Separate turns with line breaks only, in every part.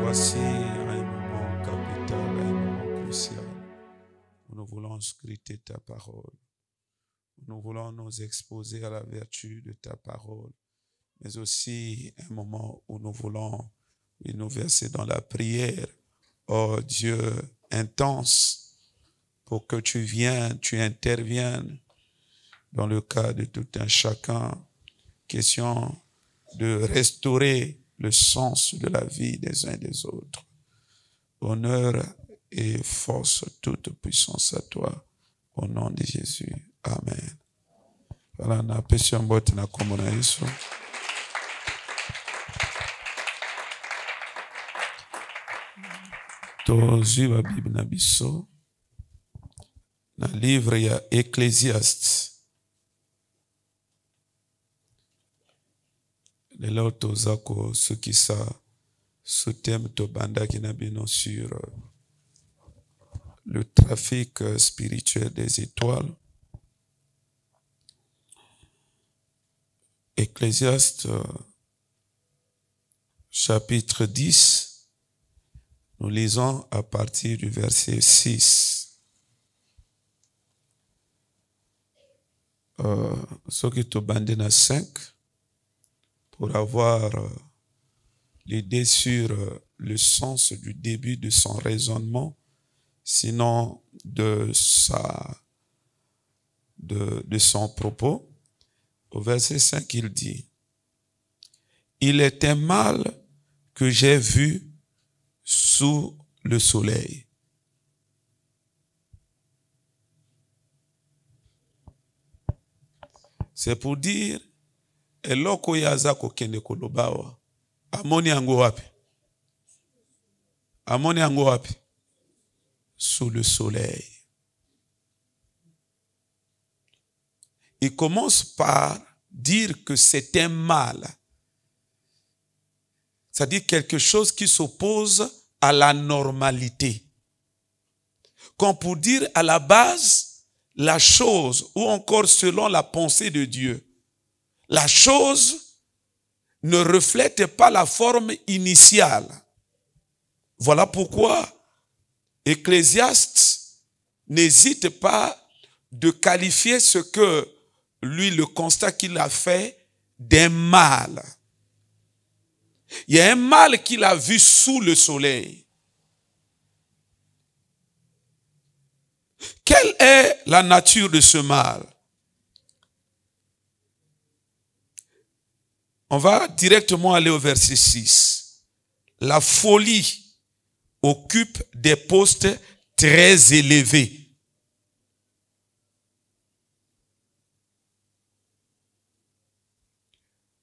Voici un moment capital, un moment crucial où nous voulons scruter ta parole. Nous voulons nous exposer à la vertu de ta parole, mais aussi un moment où nous voulons nous verser dans la prière. Oh Dieu intense, pour que tu viennes, tu interviennes dans le cas de tout un chacun. Question de restaurer le sens de la vie des uns et des autres. Honneur et force, toute puissance à toi, au nom de Jésus. Amen. Voilà, na pesi mbote na kombo na Yesu. Tozwi ba Bible na biso na livre ya Ecclésiaste. Lelo toza ko sukisa ce thème tobandaki na bino sur le trafic spirituel des étoiles. Ecclésiaste chapitre 10, nous lisons à partir du verset 6. Ce qui te bande na 5 pour avoir l'idée sur le sens du début de son raisonnement, sinon de son propos. Au verset 5, il dit: il est un mal que j'ai vu sous le soleil. C'est pour dire, eloko yaza kokende kolobawa, amoni yango wapi? Amoni yango wapi? Sous le soleil. Il commence par dire que c'est un mal. C'est-à-dire quelque chose qui s'oppose à la normalité. Comme pour dire à la base, la chose, ou encore selon la pensée de Dieu, la chose ne reflète pas la forme initiale. Voilà pourquoi Ecclésiaste n'hésite pas de qualifier ce que lui, le constat qu'il a fait, d'un mal. Il y a un mal qu'il a vu sous le soleil. Quelle est la nature de ce mal? On va directement aller au verset 6. La folie occupe des postes très élevés.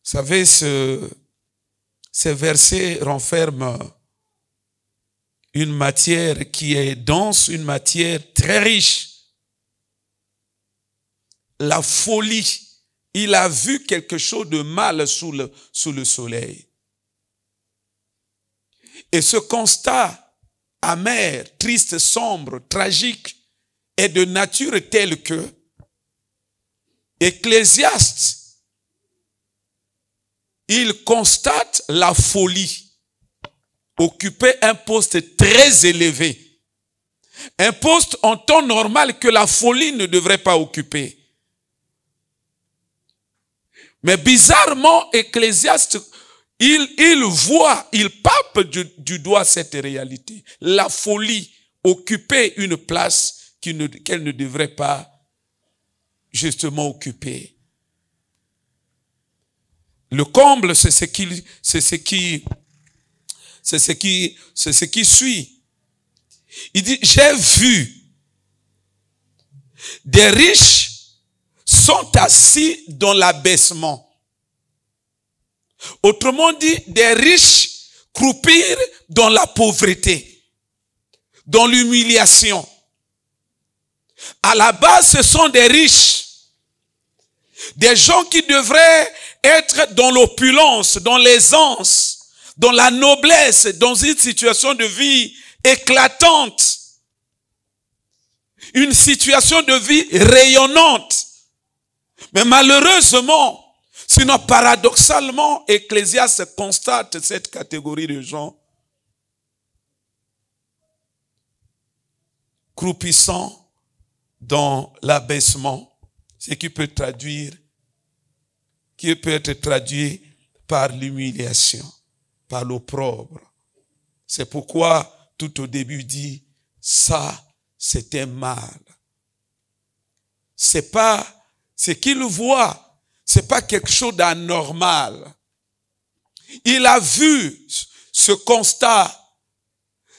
Vous savez, ces versets renferment une matière qui est dense, une matière très riche. La folie. Il a vu quelque chose de mal sous le soleil. Et ce constat amer, triste, sombre, tragique est de nature telle que Ecclésiaste, il constate la folie occuper un poste très élevé. Un poste en temps normal que la folie ne devrait pas occuper. Mais bizarrement, Ecclésiaste, il voit, il palpe du doigt cette réalité. La folie occupait une place qu'elle ne devrait pas justement occuper. Le comble, c'est ce qui suit. Il dit, j'ai vu des riches sont assis dans l'abaissement. Autrement dit, des riches croupir dans la pauvreté, dans l'humiliation. À la base, ce sont des riches, des gens qui devraient être dans l'opulence, dans l'aisance, dans la noblesse, dans une situation de vie éclatante, une situation de vie rayonnante. Mais malheureusement, sinon paradoxalement, Ecclésiaste constate cette catégorie de gens croupissant dans l'abaissement, ce qui peut être traduit par l'humiliation, par l'opprobre. C'est pourquoi tout au début dit, ça c'était mal. C'est pas ce qu'il voit, c'est pas quelque chose d'anormal. Il a vu ce constat,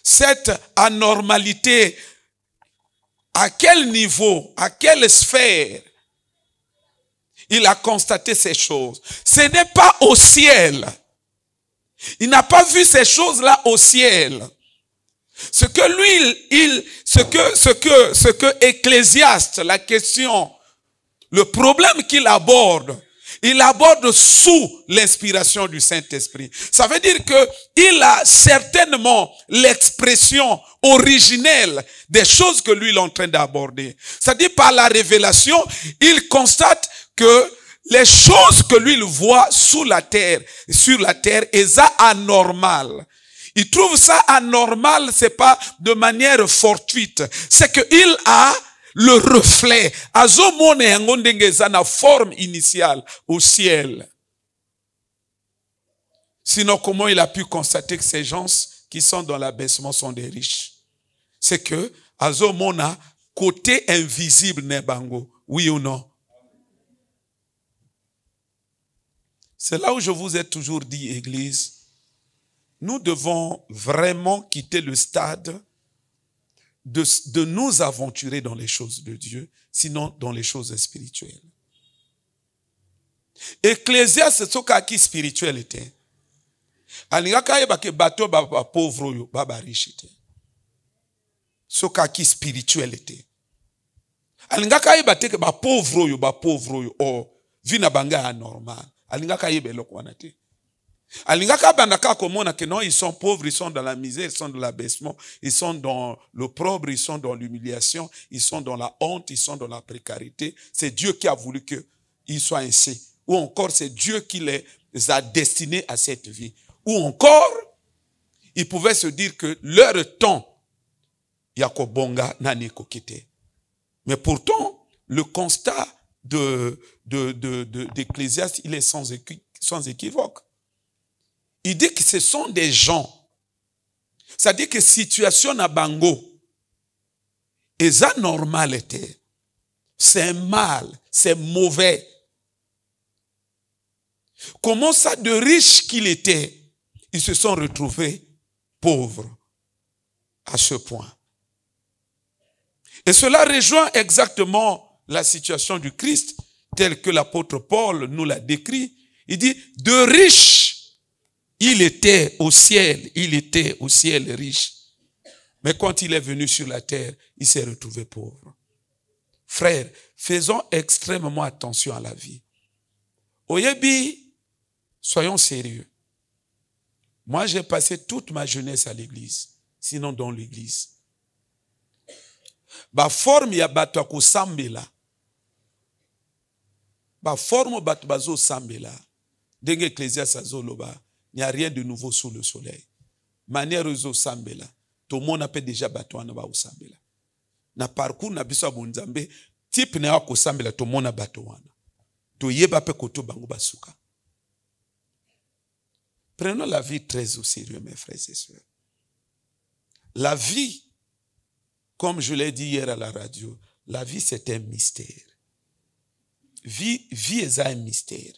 cette anormalité. À quel niveau, à quelle sphère il a constaté ces choses? Ce n'est pas au ciel. Il n'a pas vu ces choses-là au ciel. Ce que lui, ce que Ecclésiaste, la question, le problème qu'il aborde, il aborde sous l'inspiration du Saint-Esprit. Ça veut dire que il a certainement l'expression originelle des choses que lui il est en train d'aborder. C'est-à-dire par la révélation, il constate que les choses que lui il voit sous la terre, sur la terre, est ça anormal. Il trouve ça anormal, c'est pas de manière fortuite. C'est qu'il a le reflet. Azomone yangondengeza na forme initiale au ciel. Sinon, comment il a pu constater que ces gens qui sont dans l'abaissement sont des riches? C'est que Azomona côté invisible nebango. Oui ou non? C'est là où je vous ai toujours dit, Église, nous devons vraiment quitter le stade de nous aventurer dans les choses de Dieu, sinon dans les choses spirituelles. Ecclésiaste, c'est ce qui spirituel était. Alingaka yeba ke bato ba pauvre yo ba riche était. Ce qui spirituel était. Alingaka yeba te ke ba pauvre yo oh vina banga anormal. Alingaka yeba eloko wana te. Alingaka bandaka komona que non, ils sont pauvres, ils sont dans la misère, ils sont dans l'abaissement, ils sont dans l'opprobre, ils sont dans l'humiliation, ils sont dans la honte, ils sont dans la précarité. C'est Dieu qui a voulu qu'ils soient ainsi. Ou encore, c'est Dieu qui les a destinés à cette vie. Ou encore, ils pouvaient se dire que leur temps, yakobonga nani kokite. Mais pourtant, le constat d'Ecclésiaste, il est sans équivoque. Il dit que ce sont des gens. C'est-à-dire que situation na bango est anormal était. C'est mal, c'est mauvais. Comment ça, de riches qu'il était, ils se sont retrouvés pauvres à ce point. Et cela rejoint exactement la situation du Christ, telle que l'apôtre Paul nous l'a décrit. Il dit, de riches, il était au ciel riche. Mais quand il est venu sur la terre, il s'est retrouvé pauvre. Frères, faisons extrêmement attention à la vie. Oyebi, soyons sérieux. Moi, j'ai passé toute ma jeunesse à l'église, sinon dans l'église. Ba forme ya bato ko sambela. Ba forme bato bazo sambela. Denge Ecclésiaste azoloba. Il n'y a rien de nouveau sous le soleil. Manière uzo sambela. Tout le monde a déjà bateau na ba sambela. Na parcours na biso abunzambe type na ko sambela tout le monde a bateau wana. To yeba pe koto bango basuka. Prenons la vie très au sérieux, mes frères et sœurs. La vie, comme je l'ai dit hier à la radio, la vie c'est un mystère. Vie est un mystère.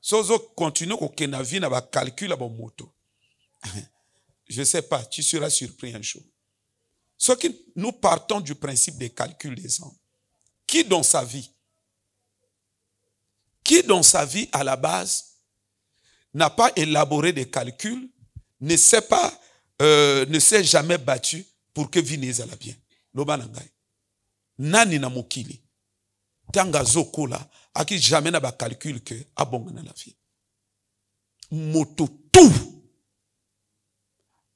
Sozo continue qu'on a vie na calcul à bon moto. Je sais pas, tu seras surpris un jour. Ce que nous partons du principe des calculs des hommes. Qui dans sa vie à la base n'a pas élaboré des calculs, ne s'est jamais battu pour que vie n'aille bien. Lobanangai. Nani na mokili. Tanga zokola, aki jamais n'a pas calcul que abonga na la vie. Moto tout.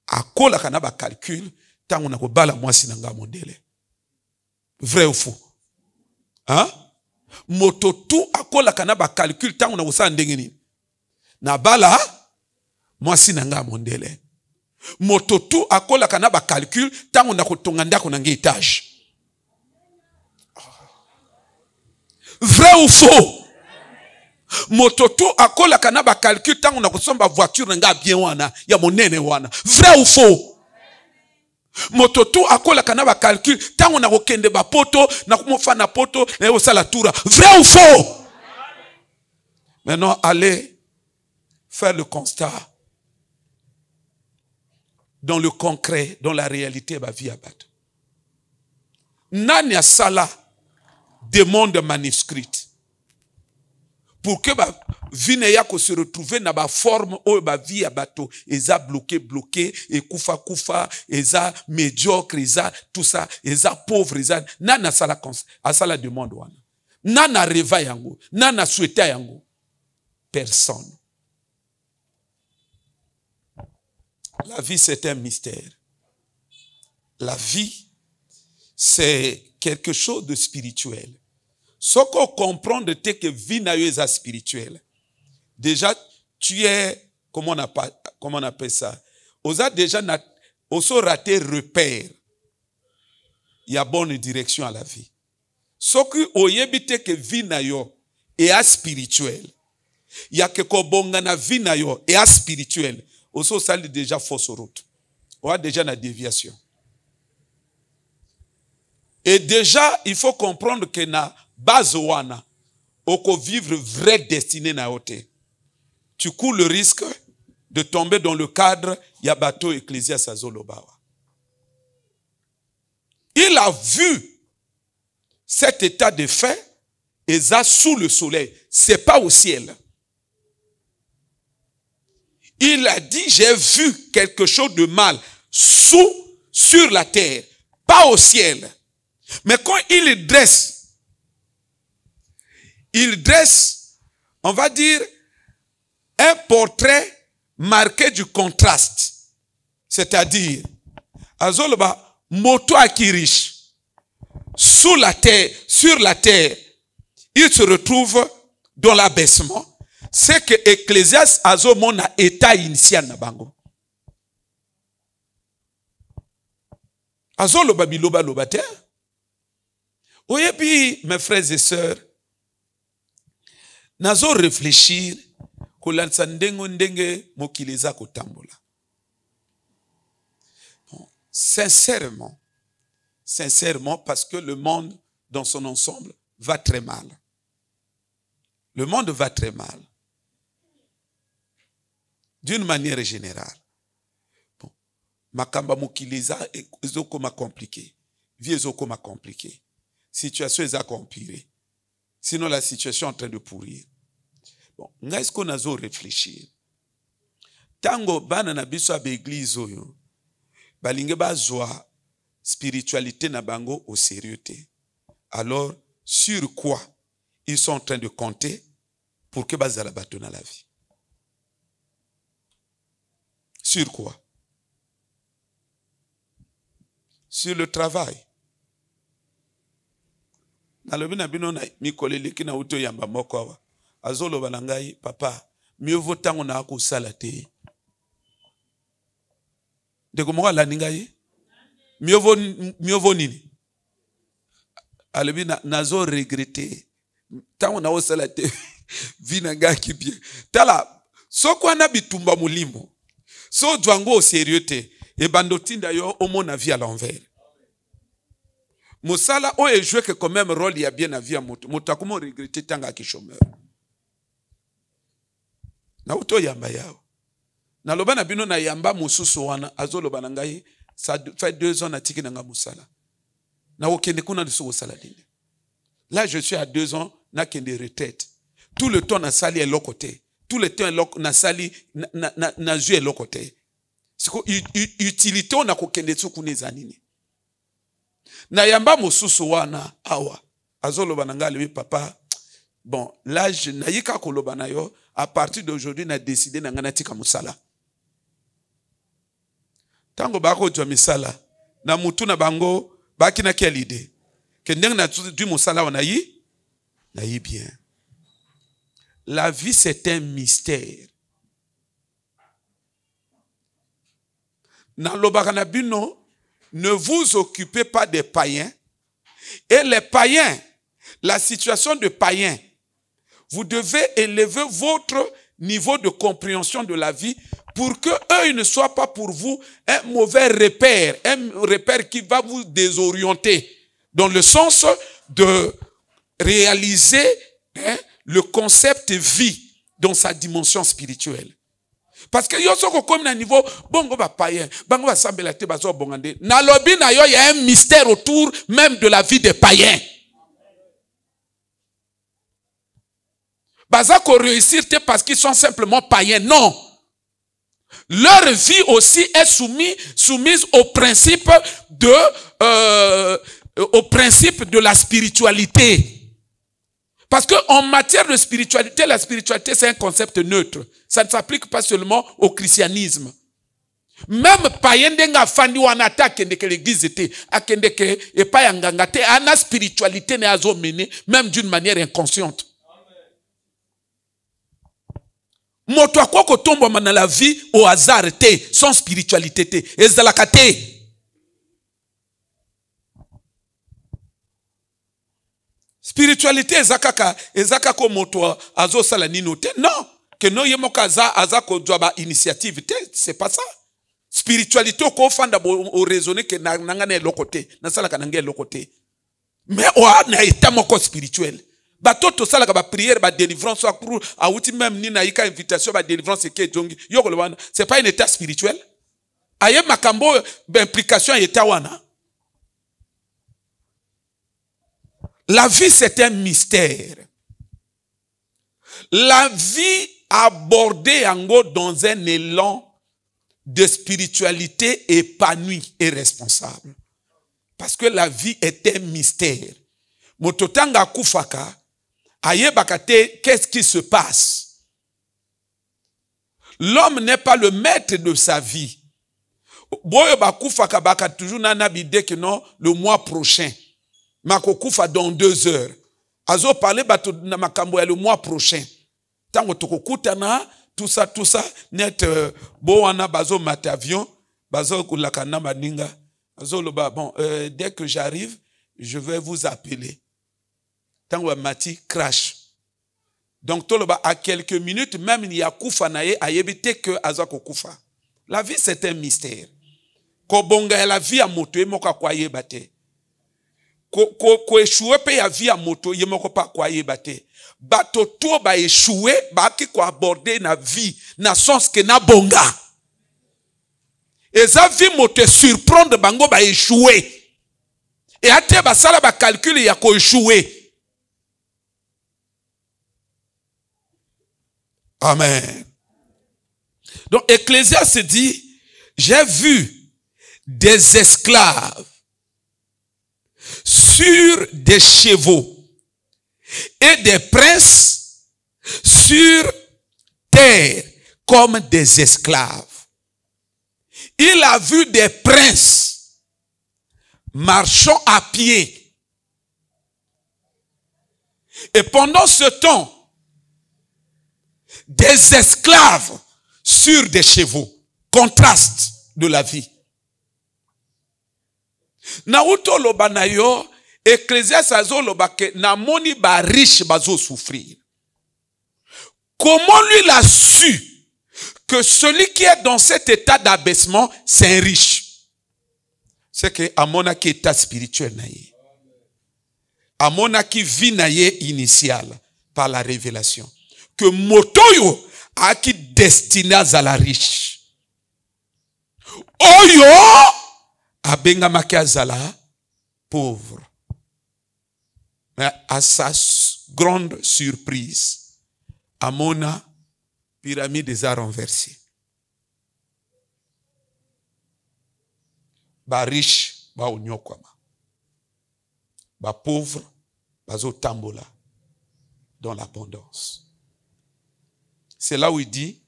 Akola kana ba calcul, tango na ko bala mwasi nanga mondele. Vrai ou faux? Hein? Moto tout akola kana ba calcul tango na ko sa ndenge nini. Na bala mwasi nanga mondele. moto tu akola kana ba calcul tango na kotonga ndako na nge étage. Vrai ou faux? Moto tu akola kana ba calcul tango na kosomba voiture nga bien wana ya monene wana. Vrai ou faux? Moto tu akola kana ba calcul tango na kokende ba poto na kumofa na poto na yo sala toura. Vrai ou faux? Maintenant allez faire le constat dans le concret, dans la réalité ba vie abato. Nani asala demande manuscrite pour que ba vie ne ya ko se retrouver na ba forme o ba vie abato eza bloqué et kufa eza médiocre eza tout ça eza pauvre eza nana asala demande wana nana reva yango nana souhaita yango personne. La vie c'est un mystère. La vie c'est quelque chose de spirituel. Ce qu'on comprend de tes que vie na yo est spirituelle. Déjà, tu es, comment on appelle ça? Osa déjà, oso raté repère. Il y a bonne direction à la vie. Ce que oyebite que vie na yo est spirituel. Il y a que kobonga na vie na yo est spirituel. Oso sali déjà fausse route. On a déjà la déviation. Et déjà, il faut comprendre que na base wana, oko vivre vraie destinée na yote. Tu cours le risque de tomber dans le cadre yabato ecclésias azolobawa. Il a vu cet état de fait et ça sous le soleil. C'est pas au ciel. Il a dit, j'ai vu quelque chose de mal sur la terre, pas au ciel. Mais quand il dresse, on va dire, un portrait marqué du contraste. C'est-à-dire, azoloba moto akirish sur la terre, il se retrouve dans l'abaissement. C'est que Ecclésias azomona état initial na bango. Azoloba biloba lobate. Oyebi, mes frères et sœurs, nazo réfléchir kolansa ndenge mokileza kotambola. Bon, sincèrement, parce que le monde dans son ensemble va très mal. Le monde va très mal. D'une manière générale. Bon, makamba mokileza ezokoma compliqué. Vie ezokoma compliqué. Situation est compliquée. Sinon la situation est en train de pourrir. Bon, est-ce qu'on a réfléchir? Tango bana na biso ba église oyo balinge bazwa spiritualité na bango au sérieux te. Alors sur quoi ils sont en train de compter pour que bazala bato na la vie? Sur quoi? Sur le travail. Nalobi na bino na mikoleleki na uto yamba moko awa. Azolo banangai papa, mieux vaut tango na ko sala te. Ndeko moko la ningai? Mieux vaut nini? Alobi nazo regretter. Tango na ko sala te. Vina nga ki bien. Tala, soko na bitumba mulimo. So dwango au sérieux te. E bandotinda yo omo na vie à l'envers. Mosala o e joué que quand même rôle y a bien na vie à moto. Moto akomo regretter tanga ki chômeur. Na uto yamba yao. Na loba na bino na yamba mususu wana azoloba na ngai ça fait 2 ans na tiki na nga musala. Na okende kuna de so sala dine. Là je suis à 2 ans na kende retraite. Tout le temps na sali est côté. Tout le temps na sali na jeu est côté. C'est quoi utilité on a kokende tsukune zanini. Na yamba mususu wana awa azoloba na ngai papa. Bon, là je naïka koloba na yo. À partir d'aujourd'hui, on a décidé de faire tika musala. Tango bako jwa misala, na mutu na bango, baki na quelle idée? Que ndeng na du musala on a yi bien. La vie c'est un mystère. ne vous occupez pas des païens. Et les païens, la situation de païens, vous devez élever votre niveau de compréhension de la vie pour que eux ne soient pas pour vous un mauvais repère, un repère qui va vous désorienter, dans le sens de réaliser le concept vie dans sa dimension spirituelle. Parce que yo soko comme na niveau bongo ba païen, bango ba sambela te bazo bongande. Na lobi na yo, il y a un mystère autour même de la vie des païens. Baza ko réussir te parce qu'ils sont simplement païens, non. Leur vie aussi est soumise au principe de la spiritualité. Parce qu'en matière de spiritualité, la spiritualité c'est un concept neutre. Ça ne s'applique pas seulement au christianisme. Même païen denga fandi wanata kende ke l'église était akende ke epa yanganga te ana spiritualité ne azo mené même d'une manière inconsciente. Moto akoko tombo na la vie au hasard te sans spiritualité te ezalaka te. Spiritualité ezaka ko moto azo sala nino te. Non, que no yemoka aza ko joba initiative te, c'est pas ça. Spiritualité ko fanda au raisonner que nanga na lokote, na sala kananga lokote. Mais o na état moko spirituel. Batoto sala ka ba prière ba délivrance pour awuti même ni na yika invitation ba délivrance ke jongi. Yoko lwana, c'est pas un état spirituel. Aye makambo implication état wana. La vie, c'est un mystère. La vie abordée en gros dans un élan de spiritualité épanouie et responsable. Parce que la vie est un mystère. Mototanga kufaka, aye bakate, qu'est-ce qui se passe? L'homme n'est pas le maître de sa vie. Boyo bakufaka baka toujours nanabide que non, le mois prochain. Makokufa dans 2 heures. Azo parler bato na makambo ya le mois prochain. Tango tokokutana tout ça net bo wana bazo matavion bazo kulakana maninga azo loba bon dès que j'arrive je vais vous appeler. Tango mati crash. Donc toloba à quelques minutes même il y a kufa naye ayebite que azo kokufa. La vie c'est un mystère. Ko bonga la vie a moto e moka kwa yebate. Ko échoué pe ya vie à moto yemoko pa kwa yebate bato to ba échoué ba ki ko aborder na vie na sens que na bonga eza vie moto surprendre bango ba échoué et ate ba sala ba calcul ya ko échoué. Amen. Donc Ecclésiaste dit, j'ai vu des esclaves sur des chevaux et des princes sur terre comme des esclaves. Il a vu des princes marchant à pied. Et pendant ce temps, des esclaves sur des chevaux. Contraste de la vie. Na uto loba na yo, Ecclésiaste azo loba ke na moni ba riche bazo souffrir. Comment lui l'a su que celui qui est dans cet état d'abaissement, c'est un riche? C'est que amona ki état spirituel na ye. Amona ki vie na ye initiale par la révélation. Que motoyo a ki destiné à la riche. Oyo abenga makiazala pauvre. Mais à sa grande surprise, Amona, pyramide des arts renversés. Ba riche, ba onyokwama. Ba pauvre, ba zotambola dans l'abondance. C'est là où il dit,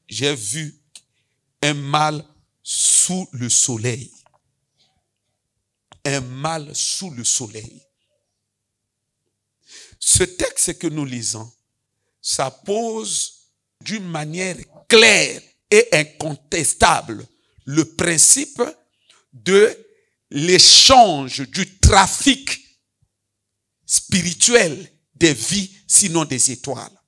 j'ai vu un mal sous le soleil. Un mal sous le soleil. Ce texte que nous lisons, ça pose d'une manière claire et incontestable le principe de l'échange, du trafic spirituel des vies, sinon des étoiles.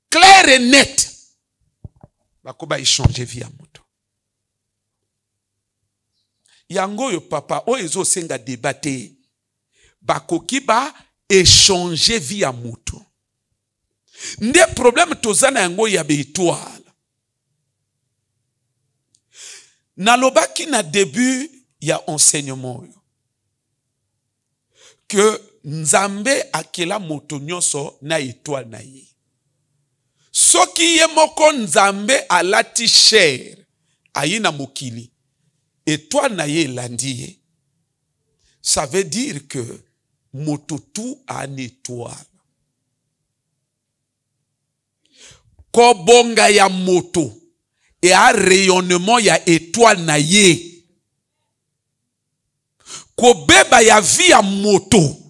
Clair et net. Bakoba échanger vie à moto. Yango yo papa, o ezo senga débattre. Bakoki ba échanger vie à moto. Nde problème tozana yango ya be étoile. Nalobaki na début ya enseignement que Nzambe akela moto nyonso na étoile na ye. Soki ye moko Nzambe alati chair ayi na mokili étoile na ye landi ye, ça veut dire que moto tout a une étoile. Kobonga ya moto et un rayonnement ya étoile na ye. Kobeba ya vie ya moto.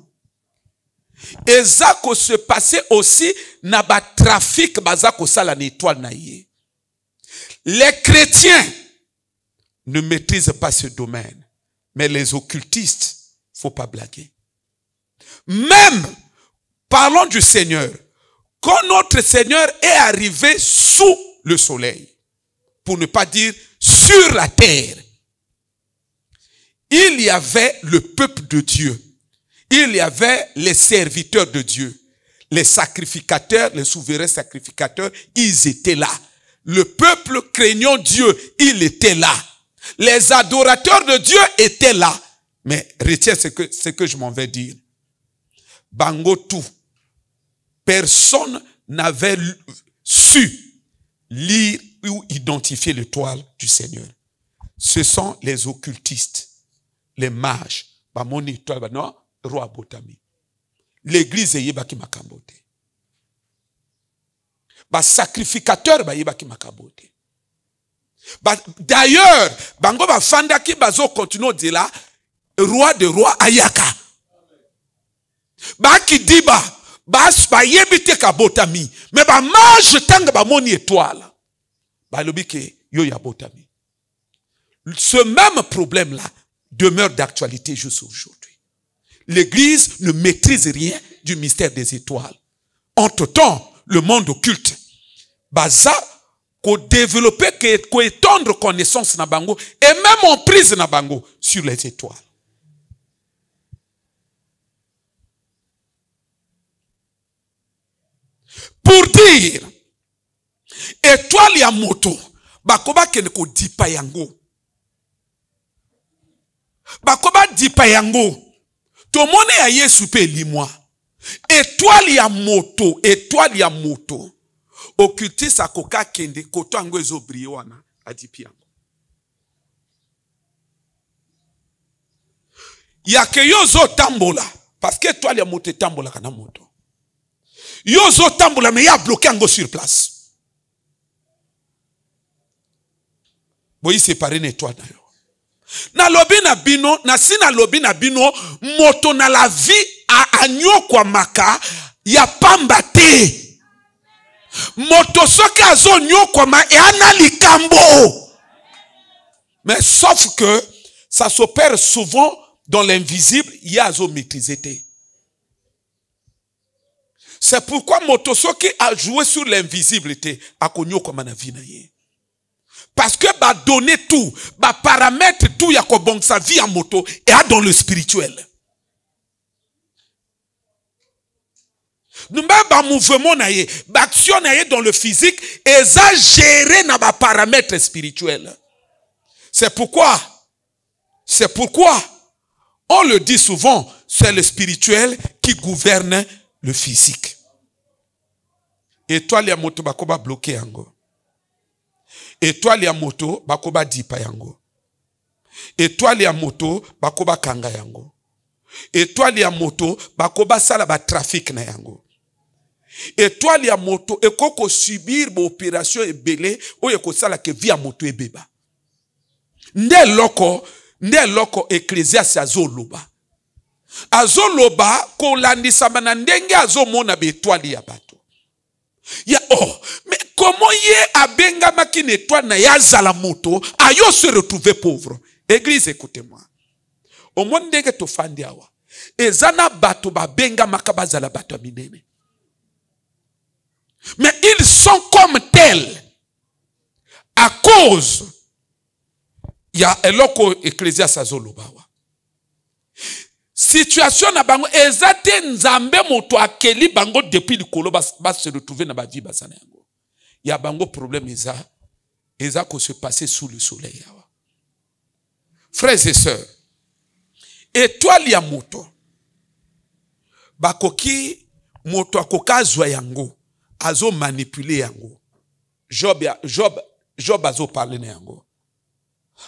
Et ça ko se passer aussi na ba trafic baza ko sala na étoile na ye. Les chrétiens ne maîtrisent pas ce domaine, mais les occultistes, faut pas blaguer. Même parlons du Seigneur. Quand notre Seigneur est arrivé sous le soleil, pour ne pas dire sur la terre, il y avait le peuple de Dieu. Il y avait les serviteurs de Dieu. Les sacrificateurs, les souverains sacrificateurs, ils étaient là. Le peuple craignant Dieu, il était là. Les adorateurs de Dieu étaient là. Mais retiens ce que je m'en vais dire. Bango tout. Personne n'avait su lire ou identifier l'étoile du Seigneur. Ce sont les occultistes, les mages. Ba mon étoile, ba non, roi Botami. L'église est yebaki makambote. Ba sacrificateur ba yebaki makambote. D'ailleurs, bango ba fandaki bazo continue de là, roi de roi ayaka. Ba ki diba, ba yebite ka botami, mais ba mage tanga ba moni étoile. Ba lobike yo ya botami. Ce même problème là demeure d'actualité jusqu'à aujourd'hui. L'église ne maîtrise rien du mystère des étoiles. Entre-temps, le monde occulte baza ko développer, ko étendre connaissance na bango et même en prise na bango sur les étoiles. Pour dire étoile ya moto bakoba kene ko dipa yango. Bakoba dipa yango. Tomone ya Yesu pe limwa. Étoile ya moto, étoile ya moto. Occultiste akoka kende koto ango ezo briller wana adipi yango. Yake yozo tambola parce que étoile ya moto tambola kana moto. Yozo tambola mais ya bloqué ango sur place. Boyi séparer une étoile na yo. Na lobi na bino, na si na lobi na bino, moto na la vie a agno kwa maka, ya pamba te. Moto soki azo nyo kwa ma, e analikambo. Mais sauf que, ça s'opère souvent dans l'invisible, ya azo maîtriser te. C'est pourquoi moto soki a joué sur l'invisibilité, a konyo kwa na vie na ye. Parce que ba donner tout, ba paramètre tout ya ko bon sa vie en moto et a dans le spirituel. Nous ba mouvement na ye, ba action na ye dans le physique et ça gérer na ba paramètre spirituel. C'est pourquoi on le dit souvent, c'est le spirituel qui gouverne le physique. Et toi les moto ba ko ba bloquer ango. Étoile ya moto bakoba dipa yango. Étoile ya moto bakoba kanga yango. Étoile ya moto bakoba sala ba trafic na yango. Étoile ya moto ekoko subir ba opération ebele oyo ko sala ke via moto ebeba. Nde loko Ecclésiaste azoloba. Azoloba ko landisa bana ndenge azomona be étoile ya bato. Ya mais comment ye abenga maki nettoie na yazala moto, ayo se retrouver pauvre. Église, écoutez-moi. Au monde ndenge tofandi awa. Ezana bato ba benga makabazala bato minene. Mais ils sont comme tels. À cause, il y a eloko ecclésiaste azolobawa. Situation na bango ezate nzambe moto akeli bango depuis likolo bas se retrouver na ba vie basana yango. Il y a bango problème eza ko se passer sous le soleil yawa. Frères et sœurs, étoile ya moto bakoki moto akokazwa yango azo manipuler yango. Job azo parler na yango.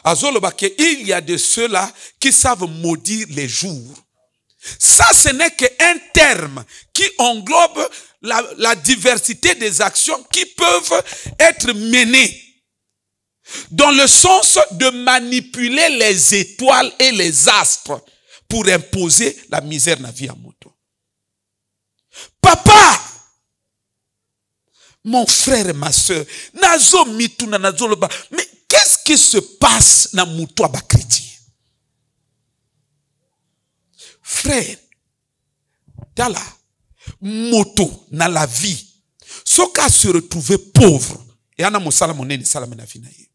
Azo loba ke il y a de ceux-là qui savent maudire les jours. Ça, ce n'est qu'un terme qui englobe la diversité des actions qui peuvent être menées dans le sens de manipuler les étoiles et les astres pour imposer la misère dans la vie à moto. Papa, mon frère et ma soeur, nazo mituna nazo loba, mais qu'est-ce qui se passe dans moto ba chrétien? Frère, dans la moto, dans la vie, ce cas se retrouver pauvre, et on a mon salam monene salam na vie na ye.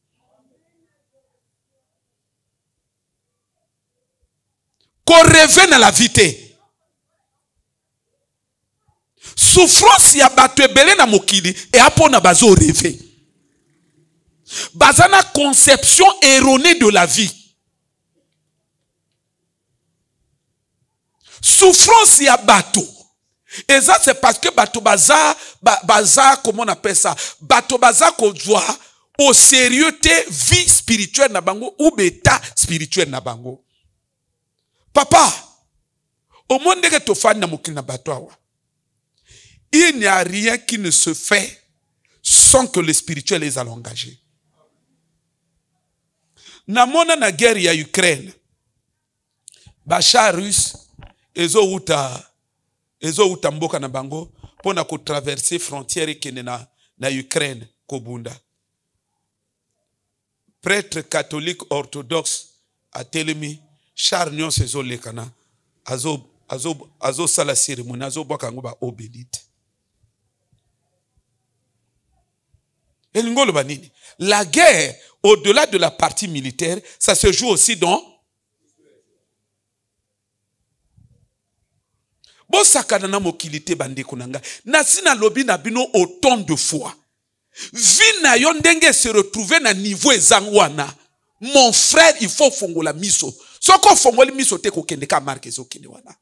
Qu'on rêve dans la vie. Souffrance ya bato ebele na mokili et apona bazo rêver. Bazana conception erronée de la vie. Souffrance ya bato. Et ça c'est parce que bato baza comment on appelle ça? Bato baza ko doit au sérieux te vie spirituelle na bango ou beta spirituel na bango. Papa, au monde que tu fais na mokili na bato awa. Il n'y a rien qui ne se fait sans que le spirituel les a engagés. Namona na guerre ya Ukraine. Bachar russe ezo uta mboka na bango pona ko traverser frontière kene na Ukraine kobunda. Prêtre catholique orthodoxe a telemi char nyonso ezo lekana azo sala cérémonie azo boka ngo ba obédite. La guerre, au-delà de la partie militaire, ça se joue aussi dans... Bon sakana mokilité bande kunanga. Nasina lobi na bino autant de fois. Vina yondenge se retrouver na niveau ezangwana. Mon frère, il faut fongola miso. Soko fongola miso te ko kende ka marque zo kende wana.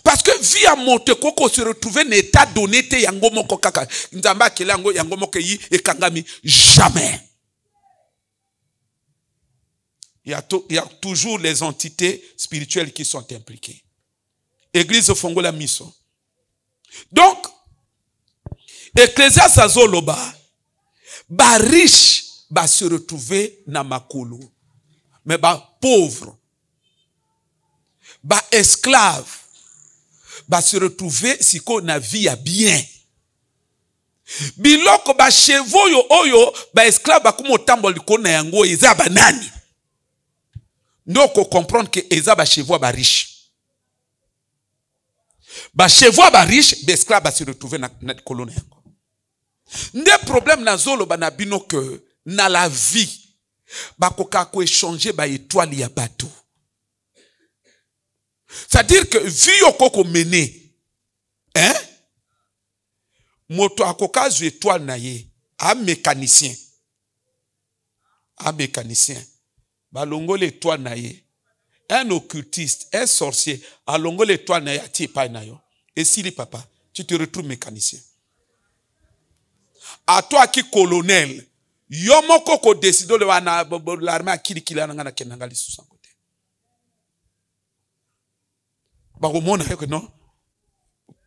Parce que via monte koko se retrouver dans état donné te yango moko kaka nzamba kelango yango moko yi ekangami jamais. Il y a toujours les entités spirituelles qui sont impliquées. Église fongola miso. Donc Ecclésiaste azoloba ba riche ba se retrouver na makolo. Mais ba pauvre ba esclave ba se retrouver si ko na vie ya bien. Biloko ba chevaux yo oyo ba esclave ba kumo tambo liko na yango eza ba nani. Ndoko comprendre que eza ba chevaux ba riche. Ba chevaux ba riche, ba esclave ba se retrouver na kolona yango. Nde problème na zolo ba na bino que na la vie ba koka ko échanger ba étoile ya bateau. C'est-à-dire que vie okoko mené, hein? Moto akokazu étoile na ye, un mécanicien. Un mécanicien. Balongo l'étoile na ye. Un occultiste, un sorcier, alongo l'étoile na ye, ati pa na yo. Et si les papa, tu te retrouves mécanicien. À toi qui colonel, yomoko ko décido le wana l'armée akili kila na kenanga li sous côté. Bagomona que non.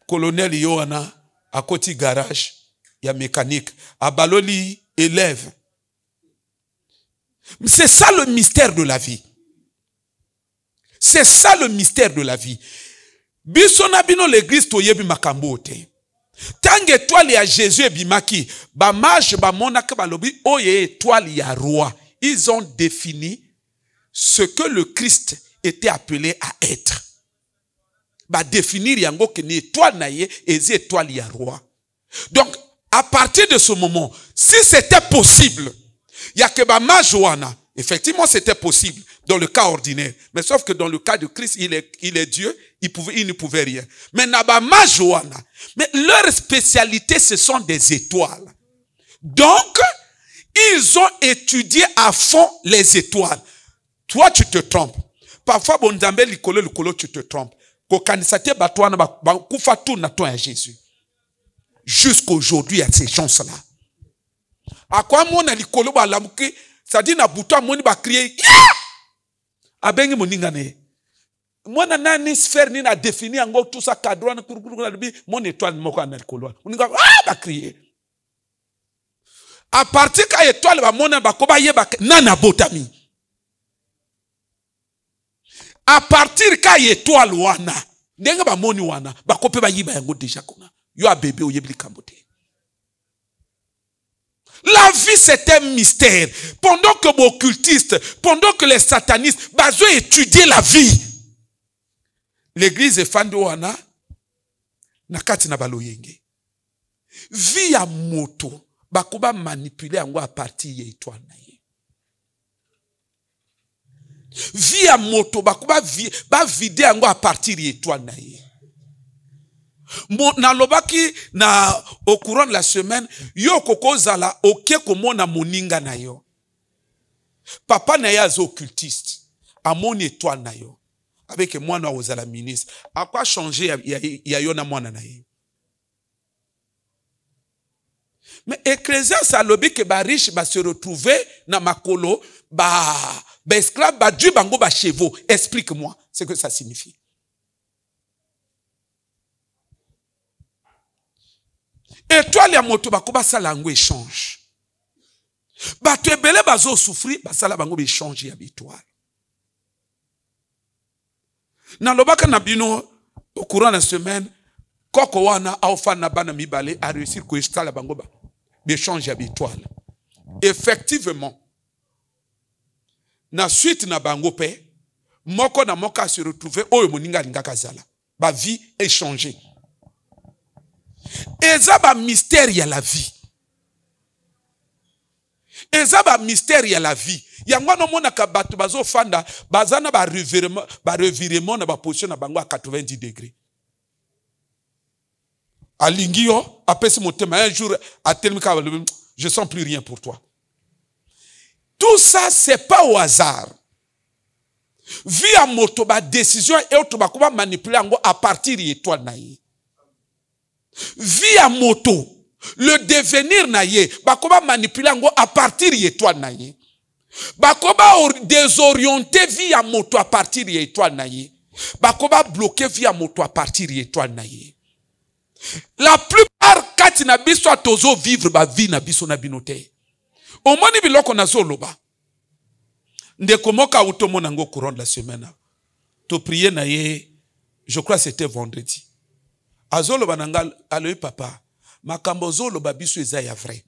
Colonel yoana à côté garage, il y a mécanique, à baloli élève. C'est ça le mystère de la vie. C'est ça le mystère de la vie. Bisona bino l'église toyebi makambo te. Tant étoile ya Jésus et bimaki, ba mage ba monaka balobi oye étoile ya roi. Ils ont défini ce que le Christ était appelé à être. Ba définir yango que ni étoile na ye ezi étoile ya roi. Donc à partir de ce moment, si c'était possible, il y a que ba mage wana, effectivement c'était possible dans le cas ordinaire, mais sauf que dans le cas de Christ, il est Dieu, il ne pouvait rien. Mais na ba mage wana, mais leur spécialité ce sont des étoiles. Donc ils ont étudié à fond les étoiles. Toi, tu te trompes. Parfois, bon Nzambe likolo, tu te trompes. Kokanisate batouana ba kufa tout na toi Jésus. Jusqu'aujourd'hui, il y a ces gens-là. À quoi mon likolo ba lamuki, ça dit na bouton moni ba crier. Abengi moningane. Moi nani sphère ni na défini ango tout ça cadre na mon étoile moko na likolo. Moninga ba crier. À partir ka étoile ba mona ba koba yeba nana botami. À partir ka étoile wana, ndenga ba moni wana, ba kope ba yiba yango déjà kona. Yo a bébé o yebli kambote. La vie c'est un mystère. Pendant que les occultistes, pendant que les satanistes, bazo étudier la vie. L'église est fan de wana, nakati na baloyenge. Vie ya moto. Bakoba manipuler yango à partir de étoile na ye. Vie à moto bakoba vide yango à partir de étoile na ye. Na lobaki na au courant de la semaine yo koko zala oke komona moninga na yo. Papa na ya zo occultiste. Amoni étoile na yo. Avec moi na ozala ministre. À quoi changer ya yo na mwana na ye? Mais Ecclésias a lobby que ba riche va se retrouver dans makolo, ba esclave, ba Dieu bango ba chevaux. Explique-moi ce que ça signifie. Et toi les moto ba koba sala ngo échange. Ba te belé bazo souffrir, ba sala bango échange ya bitoile. Na lobaka na bino au courant de la semaine, koko wana aufa na bana mibale a réussir ko installer bango ba d'échange habituel. Effectivement, na suite na bango pe, moko na moka se retrouver oyo moninga linga kazala. Ba vie échangée. Eza ba mystère ya la vie. Eza ba mystère ya la vie. Yango no mona ka batu bazo fanda, bazana ba revirement na ba position na bango à 90 degrés. Alingio, apesi motema un jour, à Telmika, je sens plus rien pour toi. Tout ça, c'est pas au hasard. Via moto, ba décision et autre, ba comment manipuler à partir de l'étoile naïe. Via moto, le devenir naïe, ba comment manipuler à partir de l'étoile naïe. Ba comment désorienter via moto à partir de l'étoile naïe. Ba comment bloquer via moto à partir de l'étoile naïe. La plupart kati na biso tozo vivre ba vie na biso na binote. Au moni biloko na zoloba. Ndeko moka utomo nango courant de la semaine. To prier na ye, je crois c'était vendredi. Azoloba nangal aloyi papa, makambo zoloba biso eza ya vrai.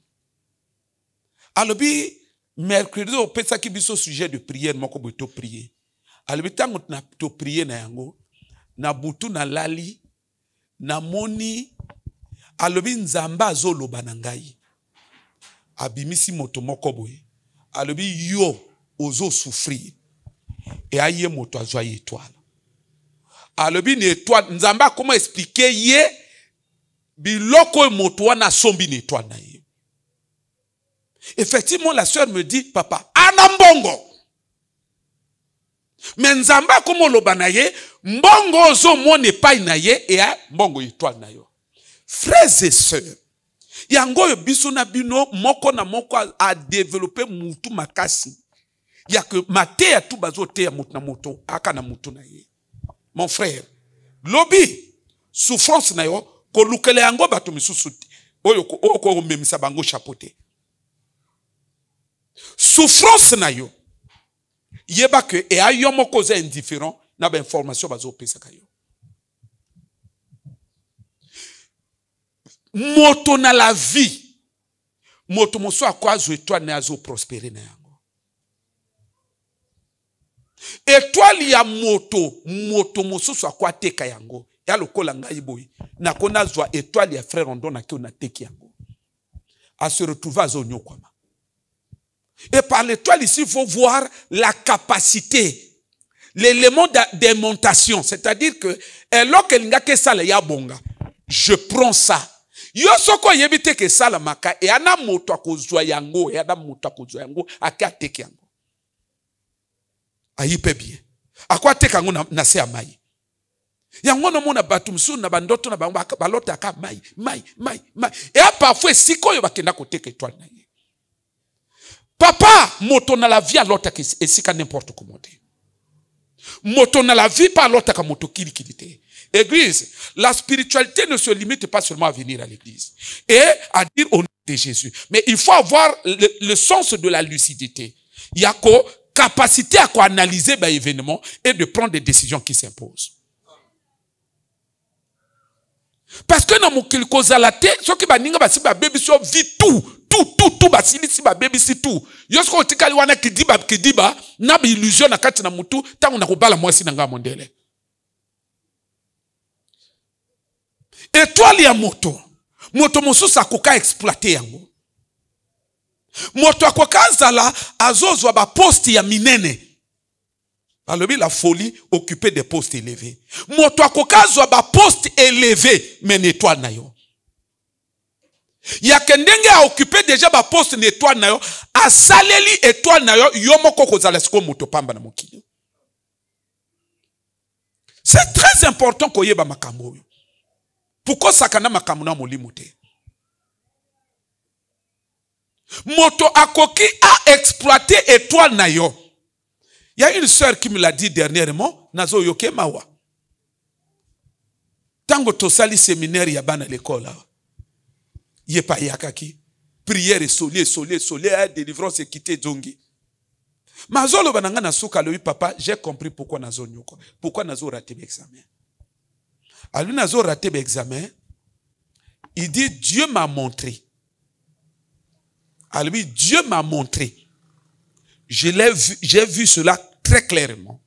Alobi mercredi o pesa ki biso sujet de prière moko bo to prier. Alobi tango na to prier na yango, na butu na lali na moni alobi nzamba azoloba na ngai abimisi moto moko boye alobi yo ozo souffrir et aye moto azwa étoile alobi ni étoile nzamba comment expliquer ye biloko moto wana sombi ni étoile na ye. Effectivement la sœur me dit papa anambongo mais nzamba komo loba na ye mbongo zo mone pai na ye e a mbongo étoile na yo. Frères et sœurs, yango yo biso na bino moko na moko a développer mutu makasi. Ya que mate ya tout bazo te ya mutu na moto aka na mutu na ye. Mon frère, lobby souffrance na yo ko lukele yango bato misusu oyo ko memisa bango chapeauté. Souffrance na yo yeba que et a yo moko za indifférent na ba information bazo pesa kayo. moto na la vie moto moso akwa zo étoile na zo prospérer na yango étoile ya moto mosusu akwa teka yango ya lokola ngai boyi na kona zwa étoile ya frère Rondo na ki na teki yango à se retrouver à zonyokwama. Et par l'étoile ici, il faut voir la capacité, l'élément d'aimantation. C'est-à-dire que, je prends ça. Yo soko yebite ke sala maka e ana moto akozwa yango, e ana moto akozwa yango, aka teke yango. Ayipe bien. Akwa teke yango na se amayi. Yango no mona batu msu na bandoto na balota aka mai. Et parfois siko yo bakenda ko teke étoile na ye. Papa, moto na la vie à l'autre qui est n'importe comment. Moto na la vie pas à l'autre qui moto kilité. Église, la spiritualité ne se limite pas seulement à venir à l'église et à dire au nom de Jésus. Mais il faut avoir le sens de la lucidité. Il y a quoi capacité à quoi analyser ben événement et de prendre des décisions qui s'imposent. Parce que dans mon cause à la tête, ce qui va ninga ba si ba baby so vit tout basili si ba baby si tout. Yosko tikali wana kidiba na ba illusion na kati na mutu tangu na kubala mwasi na nga mondele. Étoile ya moto mosusu akoka exploiter yango. Moto akoka zala azozwa ba poste ya minene. Alors, la folie occupée des postes élevés. Moto akoka zwa ba poste élevé mais étoile na yo. Ya kendenge a occupé déjà ba poste étoile na yo, a saleli étoile na yo, yo moko kozala siko moto pamba na mokili. C'est très important ko yeba makambo yo. Pourquoi sakana makambo na molimo te? Moto akoki a exploité étoile na yo. Il y a une sœur qui me l'a dit dernièrement, nazo yoke mawa. Tango tosali séminaire ya bana l'école. Yepa yakaki. Prière et soleil, délivrance et quitter zongi. Mazolo bananga na souka lui papa, j'ai compris pourquoi nazo nyoko. Pourquoi nazo raté l'examen. A lui nazo raté l'examen. Il dit Dieu m'a montré. À lui Dieu m'a montré. J'ai vu cela très clairement.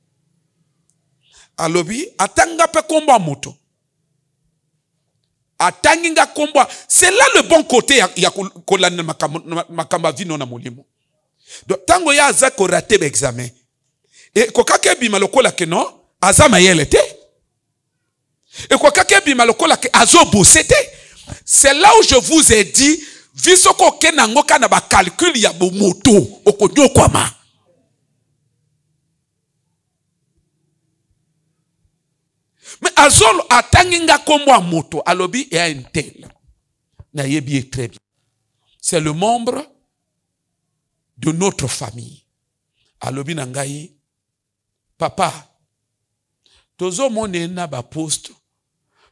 Alors oui, atanga pe komba moto. Atanginga komba. C'est là le bon côté ya kolanda makamba vino na molimo. Donc tango ya aza ko raté l'examen. Et kokake bima lokola ke non, aza mayele te. Et kokake bima lokola ke azo bossete. C'est là où je vous ai dit visoko kenango kana ba calcul ya bo moto okonyo kwama. Mais azolo atanginga kombo moto alobi et a un tel. Na yebi très bien. C'est le membre de notre famille. Alobi nangai papa tozo mone na ba poste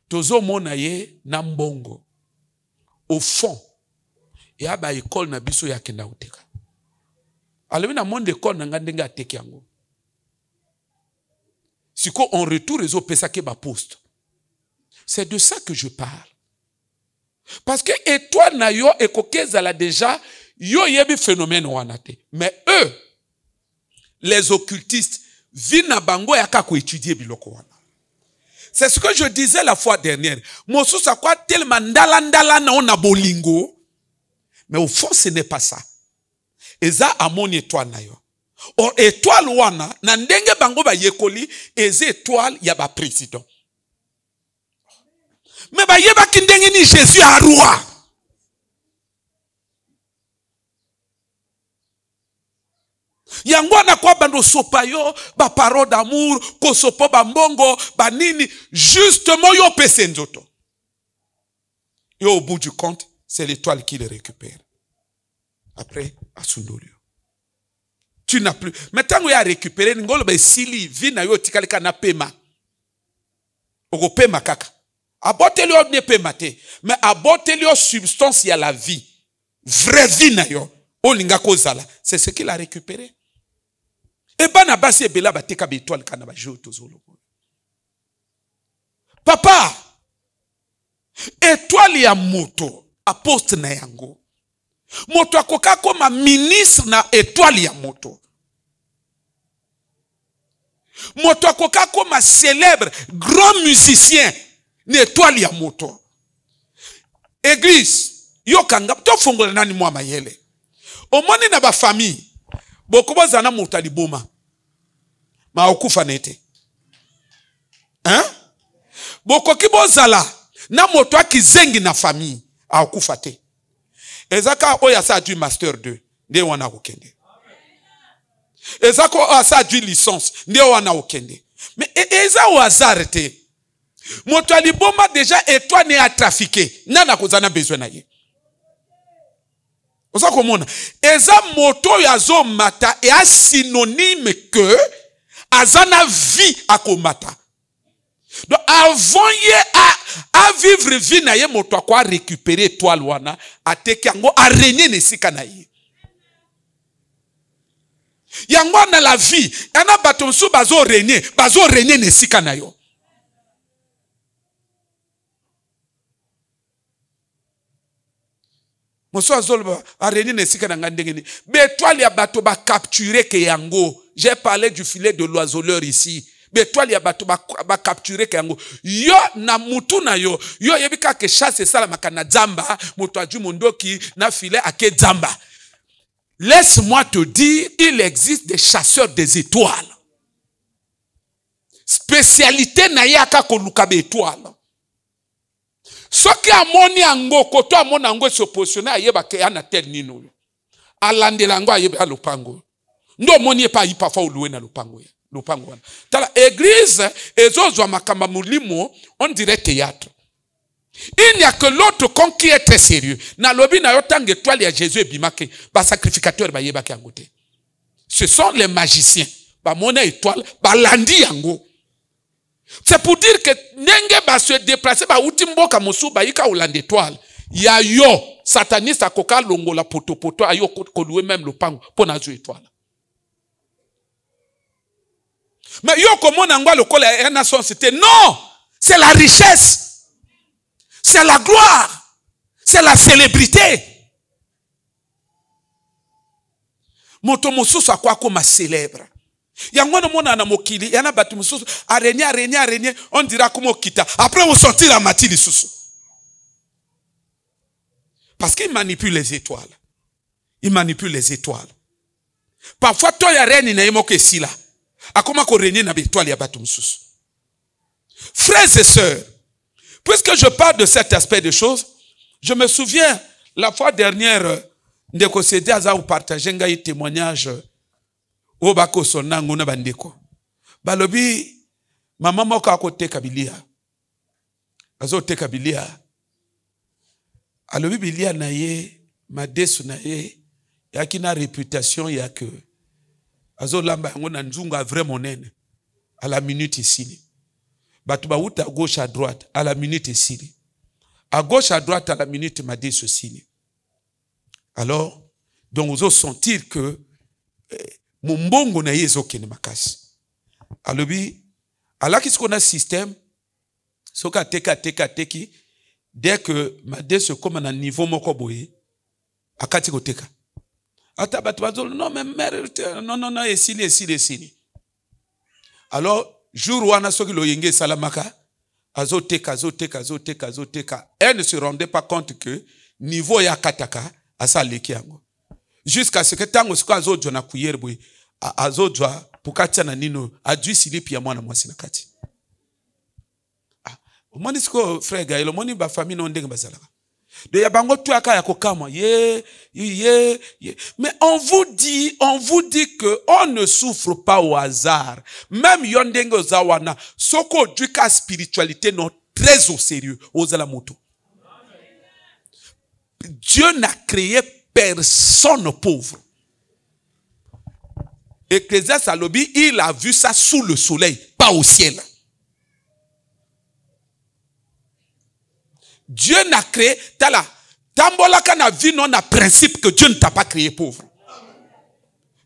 tozo mona ye na mbongo. Au fond et à ba école na biso ya kenda uteka. Alobi na monde école na ngandenga ateki yango. Si on retourne les autres pesake ba poste. C'est de ça que je parle. Parce que étoile na yo ekokeza la déjà yo yebi phénomène wanate. Mais eux les occultistes vina bango yaka ko étudier biloko wana. C'est ce que je disais la fois dernière. Mosusa kwa tellement ndala na ona bolingo. Mais au fond ce n'est pas ça. Eza amoni étoile na yo. Or étoile wana na ndenge bango ba yekoli eze étoile ya ba président. Mais ba yeba kindenge ni Jésus a roi. Yango na kwa bando sopa yo ba parole d'amour ko sopo ba mbongo ba nini justement yo pese nzoto. Et au bout du compte, c'est l'étoile qui le récupère. Après asundolio. Tu n'as plus. Maintenant, il a récupéré ngolo ba sili vina yo tikalika na pema. Oko pema kaka. Aboteli o ne pema te, mais aboteli o substance ya la vie. Vraie vie na yo. O linga kozala. C'est ce qu'il a récupéré. Et bana basi ebela ba teka ba étoile kana ba jo tozolo. Papa,
Étoile ya moto aposte na yango. Moto akoka koma ministre na étoile ya moto. Moto akoka koma célèbre grand musicien na étoile ya moto. Église yo kanga to fongola nani mwa mayele. Omoni na ba famille boko bozana moto aliboma. Ma okufa nete. Hein? Boko kibozala na moto akizengi na famille akufa te. Ezaka oya sa du master 2 nde wana okende. Ezako asa du licence nde wana okende. Mais eza o hasard te. Moto aliboma déjà étoile ne a trafiqué. Nana kozana besoin na ye. Oza komona. Eza moto ya zo mata est synonyme que azana vie akomata. Donc avant ye à vivre vie na ye moto akwa récupérer étoile wana ateki yango a régner nesika na ye. Yango na la vie yana bato msu bazo régner nesika na yo. Moso azolba a régner nesika na ngandengeni. Be étoile ya bato ba capturer ke yango. J'ai parlé du filet de l'oiseleur ici. Bétoile ya bato ba capturer kango. Yo na mutu na yo. Yo yebika ke chasse sala makana zamba. Moto aju mondoki na filet ake zamba. Laisse-moi te dire, il existe des chasseurs des étoiles. Spécialité na yaka koluka be étoile. Soki amoni ango koto amoni ango se positionner ayeba ke ana tel nino. Alandela ango ayeba lopango. Ndo moni pa yipa fa uluwe na lopango ya. Lupango wana. Tala église ezozwa makamba mulimo on dirait théâtre. Il n'y a que l'autre con qui est très sérieux. Na lobi na yotang étoile ya Jésus bimake ba sacrificateur ba yebaki angote. Ce sont les magiciens. Ba mona étoile ba landi yango. C'est pour dire que nenge ba se déplacer ba utimboka musu ba yika olande étoile. Ya yo sataniste akoka longola poto ayo koluwe même lupango pona zo étoile. Mais yo comment n'angwa le col est nation c'était non, c'est la richesse, c'est la gloire, c'est la célébrité. Moto mosusu akwa koma célèbre. Yango no mona na mokili yana batu mosusu arenya on dira comme kita après on sortir la matili susu. Parce qu'il manipule les étoiles. Il manipule les étoiles. Parfois toi ya reine na yemo ke sila. Akoma ko régner na étoile ya batu msusu. Frères et sœurs, puisque je parle de cet aspect de choses, je me souviens la fois dernière ndeko Sedi aza ou partager ngai témoignage o bako sonango na bandeko. Balobi mama moko akoteka bilia. Azo teka bilia. Alobi bilia na ye madesu na ye yakina réputation ya que azo lamba yango na nzunga vraiment nene à la minute ici. Batuba uta à gauche à droite à la minute ici. À gauche à droite à la minute m'a dit ceci. Alors donc vous allez sentir que mon bongo na yezo kene makasi. Alobi ala qu'on a système soka teki dès que m'a dit ce comme un niveau moko boye akati ko teka. Non, mais mère, non, esili. Alors, jour où on a soki lo yenge salamaka, azoteka. Elle ne se rendait pas compte que niveau ya kataka, asa leki yango. Jusqu'à ce que tango siko azodjo na kuyere boy, azodwa pukatia na nino, adui silipi ya mwana mwasi na kati. Omoni siko frère Gaël, omoni ba famille no ndenge bazalaka. De yabango tu aka ya kokama mais on vous dit que on ne souffre pas au hasard. Même yondenge zawana soko duka spiritualité non très au sérieux ozala moto. Dieu n'a créé personne pauvre. Ecclésiaste alobi, il a vu ça sous le soleil, pas au ciel. Dieu n'a créé, tala, tambola kana vie non a principe que Dieu ne t'a pas créé pauvre.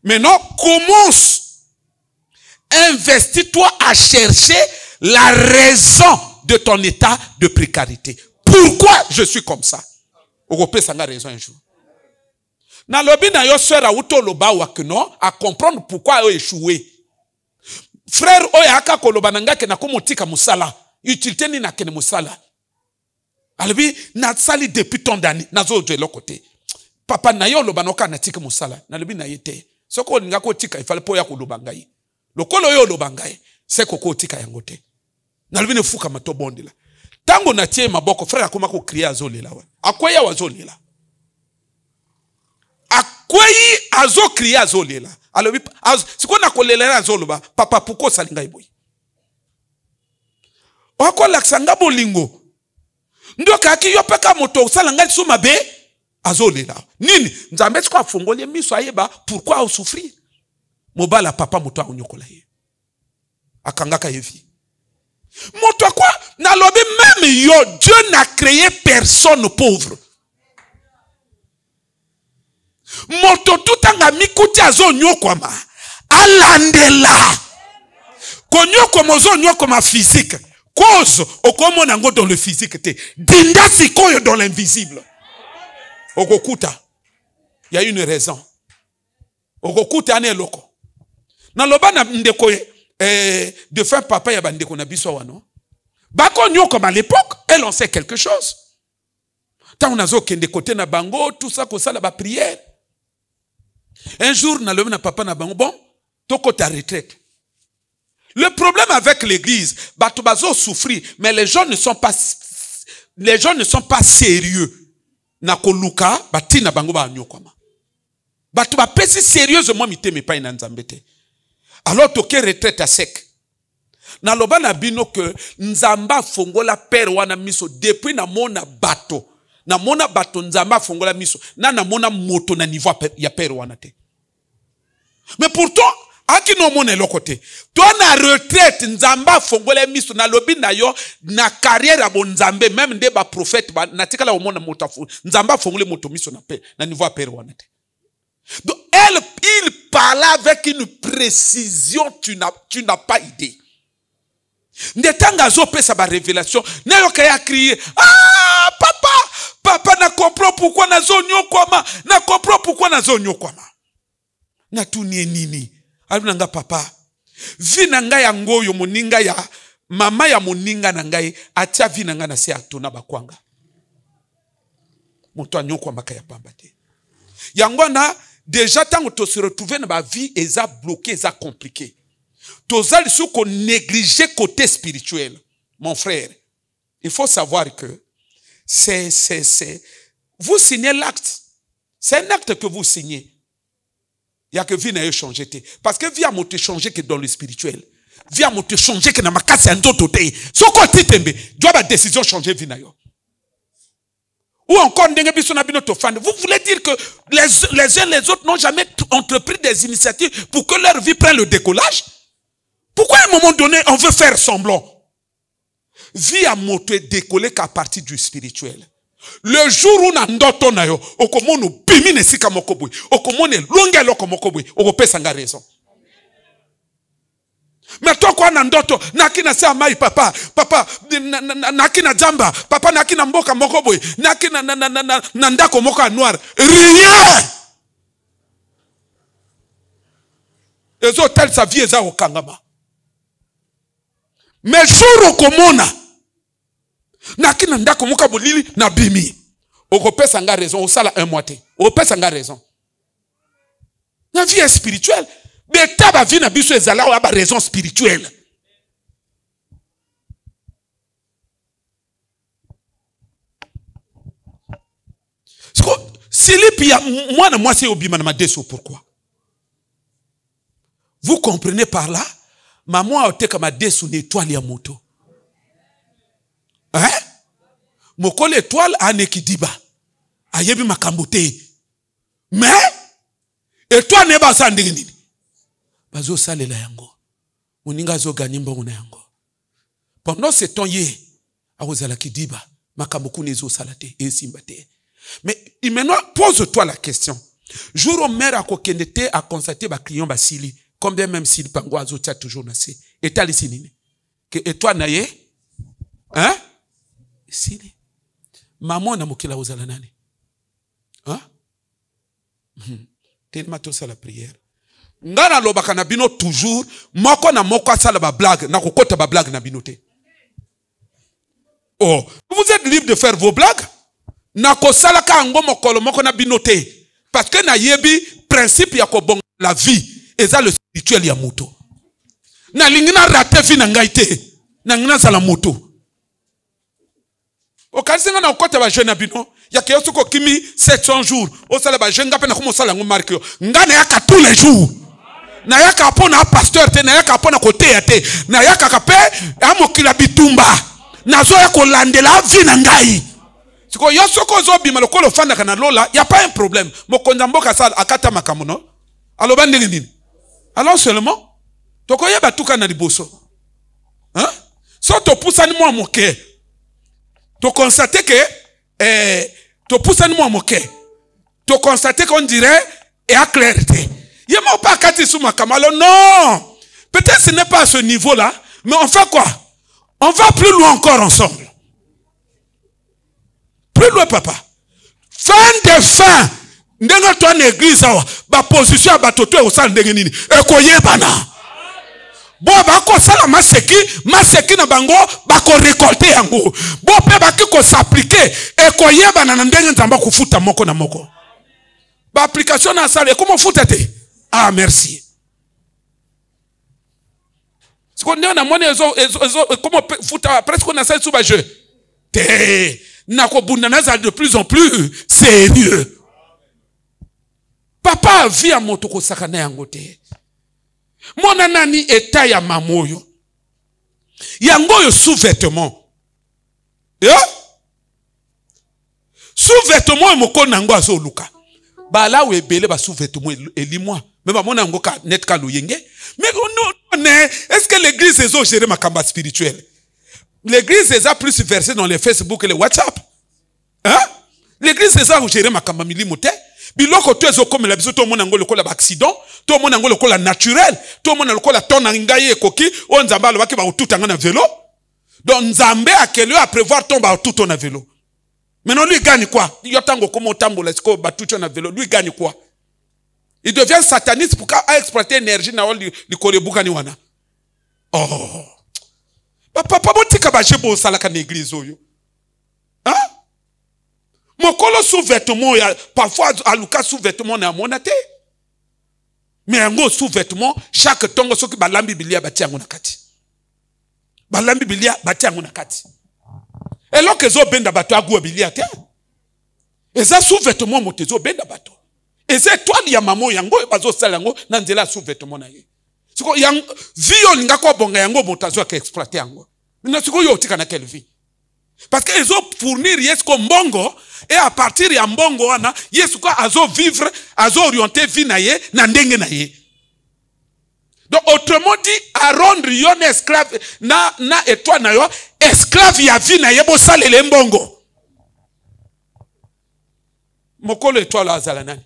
Maintenant, commence, investis-toi à chercher la raison de ton état de précarité. pourquoi je suis comme ça. Okopesa nga raison un jour. Na lobi na yo sœur auto loba wakno à comprendre pourquoi yo échoué. Frère oyaka koloba nanga ke na komotika musala. Utilité ni na kene musala. Alobi na sali depuis tant d'années nazo de l'autre côté. Papa na yo loba noka na tika musala. Na lobi na yete. Soko ninga ko tika ifale po ya koloba ngai. Lokolo yo loba ngai. C'est koko tika yangote. Na lobi ne fuka mato bondela. Tango na tie maboko frère akoma ko kriya azolela wa. Akweya wazolela. Akweyi azo kriya azolela. Alobi siko na kolela azoloba papa puko salinga iboyi. Wako laksanga bolingo. Ndio kaki yo peka moto salanga suma be azolela. Nini? Nzambe tiko afongole miso ayeba pourquoi au souffrir. Mobala papa moto aunyokola ye. Akangaka yevi. Moto quoi? Na lobi même yo Dieu n'a créé personne pauvre. Moto tutanga mikuti azo nyokwama alandela. Konyoko mozo nyokoma physique. Cause okomo nango dans le physique te. Dinda sikoyo dans l'invisible. Okokuta. Il y a une raison. Okokuta ane loko. Na loba na ndekoye de faire papa ya bandeko na biso wano. Bako nyoko à l'époque, elle en sait quelque chose. Tant on a zo kende côté na bango, tout ça ko sala ba prière. Un jour na loba na papa na bango bon, toko ta retraite. Le problème avec l'église, batubazo souffrir, mais les gens ne sont pas sérieux. Na koluka batina bango ba nyokoma. Batuba pesi sérieusement mité me pa inanzambete. Alors toke retraite à sec. Na loba na bino que nzamba fongola père wana miso depuis na mona bato. Na mona bato nzamba fongola miso. Na mona moto na niveau ya père wana te. Mais pourtant aki no mona lokote. Toi na retraite nzamba fongola miso na lobi na yo na carrière ya bon nzambe même nde ba prophète ba natikala o mona moto fu. Nzamba fongole moto miso na niveau ya père wana te. Donc il parle avec une précision tu n'as pas idée. Ndetanga zo pesa ba révélation na yo kaya crier ah papa na comprend pourquoi na zo nyokwama na comprend pourquoi na zo nyokwama na tunie nini alunanga papa vina nga ya ngoyo moninga ya mama ya moninga na ngai atia vina nga na se atona bakwanga moto anyokwama kaya pamba te yango na déjà tant que se retrouver dans ma vie eza bloqué eza compliqué. Tozali sou ko négliger côté spirituel. Mon frère, il faut savoir que vous signez l'acte. C'est un acte que vous signez. Il y a que vie n'a changé. Parce que vie a monté changer que dans le spirituel. Vie a monté changer que dans ma casse un d'autre côté. So ko titembe, doit ba décision changer vie na yo. Ou encore, vous voulez dire que les uns et les autres n'ont jamais entrepris des initiatives pour que leur vie prenne le décollage? Pourquoi à un moment donné, on veut faire semblant? Vie a monté décoller qu'à partir du spirituel. Le jour où on a ndoto na yo, okomono bimine sika mokobwe, okomone longa loko mokobwe, okopesa nga raison. Mais toi quoi nandoto nakina sa mai papa nakina jamba papa nakina mboka mokoboy nakina nandako moka noir rien les hôtels sa vie eza okangama mais jour okomona nakina ndako moka bolili na bimi okopesa nga raison osala un mois te okopesa nga raison na vie est spirituelle. Mais taba vie na biso ezala wa ba raison spirituelle. Silipi ya moi c'est obima na madeso pourquoi? Vous comprenez par là? Maman a été comme madeso l'étoile ya moto. Hein? Moko l'étoile anekidiba. Ayebi makambote. Mais étoile ne ba sa ndenge nini? Bazo salela yango. Moninga zo gagner mbongo na yango. Pendant ce temps yé akozala kidiba makamboku nezo salate et simbate. Mais maintenant pose-toi la question. Jour au maire a kokendete a constater ba client ba sili combien même s'il pango azo tia toujours na se. Etali sinini. Que et toi naye hein? Sili. Maman na mokila ozala nani? Hein? Tellement tout ça la prière. Ngana lobaka na bino toujours, moko na moko asala ba blague, na kokota ba blague na bino te. Oh, vous êtes libre de faire vos blagues? Na kosala ka ngo mokolo moko na bino te. Parce que na yebi principe ya ko bon la vie, eza le spirituel ya muto. Na lingina rate fi na ngai te. Na ngina sala muto. O kanisa na okota ba jeune bino, ya ke yosoko kimi 700 jours. O sala ba jeune ngape na ko sala ngo marque yo. Ngana yaka tous les jours. Na yaka pona pasteur te, na yaka pona kote ya te. Na yaka kape amokila bitumba. Na zo ya ko landela vi na ngai. Siko yosoko zo bima lokolo fanda kana lola, y a pas un problème. Mokonza mboka sala akata makamuno. Aloba ndenge nini? Alors seulement toko yeba tuka na liboso. Hein? So to poussa ni moi moke. To constater que to poussa ni moi moke. To constater qu'on dirait et à clarté. Yema pas kati sou makamalo. Non. Peut-être ce n'est pas à ce niveau-là, mais on fait quoi? On va plus loin encore ensemble. Plus loin, papa. Fin de fin. Ndenga to en église awa ba position ba toto e osala ndenge nini ekoyebana bo ba ko sala maseki na bango ba ko récolter yango bo pe ba ki ko s'appliquer ekoyebana na ndenge nzamba kufuta moko na moko ba application na sala comment futa te. Ah merci. Siko ndenge na mone ezo comment futa presque on a ça sous ba jeu te na ko bunda na za de plus en plus sérieux. Papa vit à motoko sakana yango te. Mona nani eta ya mamoyo. Yango yo sous-vêtement. Yeah? Sous-vêtement moko nango azo luka. Ba la webele ba sous-vêtement elimwa. Mais ba mona yango ka net ka loyenge. Mais non, est-ce que l'église est gérée ma combat spirituel? L'église est plus versée dans les Facebook et les WhatsApp. Hein? L'église est gérée ma combat milimote. Biloko to ezo comme la biso to mona ngolo kola ba accident, to mona ngolo kola naturel, to mona kola tona ngai ekoki, o nzamba lo baki ba ututanga na vélo. Donc nzambe akelo a prévoir tomba ututo na vélo. Maintenant lui gagne quoi? Yotango comme otambola siko ba tuto na vélo, lui gagne quoi? Il devient sataniste pour exploiter l'énergie na oli likolebuka ni wana. Oh. Papa botika ba jebo sala ka na église oyo. Hein? Mokolo sous-vêtement, parfois aluka sous-vêtement na monate. Mais yango sous-vêtement, chaque tongo soki balambi bilia bati yango na kati. Balambi bilia bati yango na kati. Et là que zo benda bato agua bilia te. Et ça sous-vêtement motezo benda bato. Et c'est toi ya mamo yango bazo sala yango na nzela sous-vêtement na ye. Siko yang vio ngako bonga yango motazo ka exploiter yango. Mina siko yo tika na quelle vie? Parce qu'ils ont fourni yesko mbongo et à partir ya mbongo wana yesko azo vivre azo orienter vie na ye na ndenge na ye. Donc autrement dit à rendre yon esclave na etwa na yo esclave ya vie na ye bo salele mbongo. Mokolo etwa la azala nani?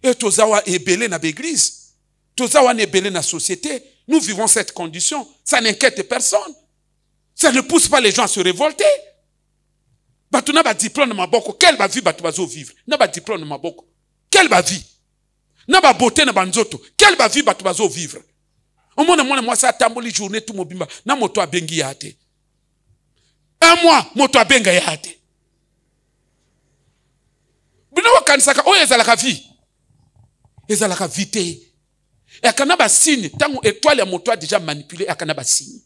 Et tozawa ebele na l'église. Tozawa ebele na société. Nous vivons cette condition, ça n'inquiète personne. Ça ne pousse pas les gens à se révolter. Batu na ba diplôme na maboko, quelle ba vie batu bazo vivre? Na ba diplôme na maboko, quelle ba vie? Na ba beauté na banzoto, quelle ba vie batu bazo vivre? Au moins moi ça tamboli journée tout mobimba, na moto abengi yate. Un mois moto abenga yate. Bino wakanisaka o ezalaka vie. Ezalaka vite. Et akana ba signe, tango étoile ya moto a déjà manipulé akana ba signe.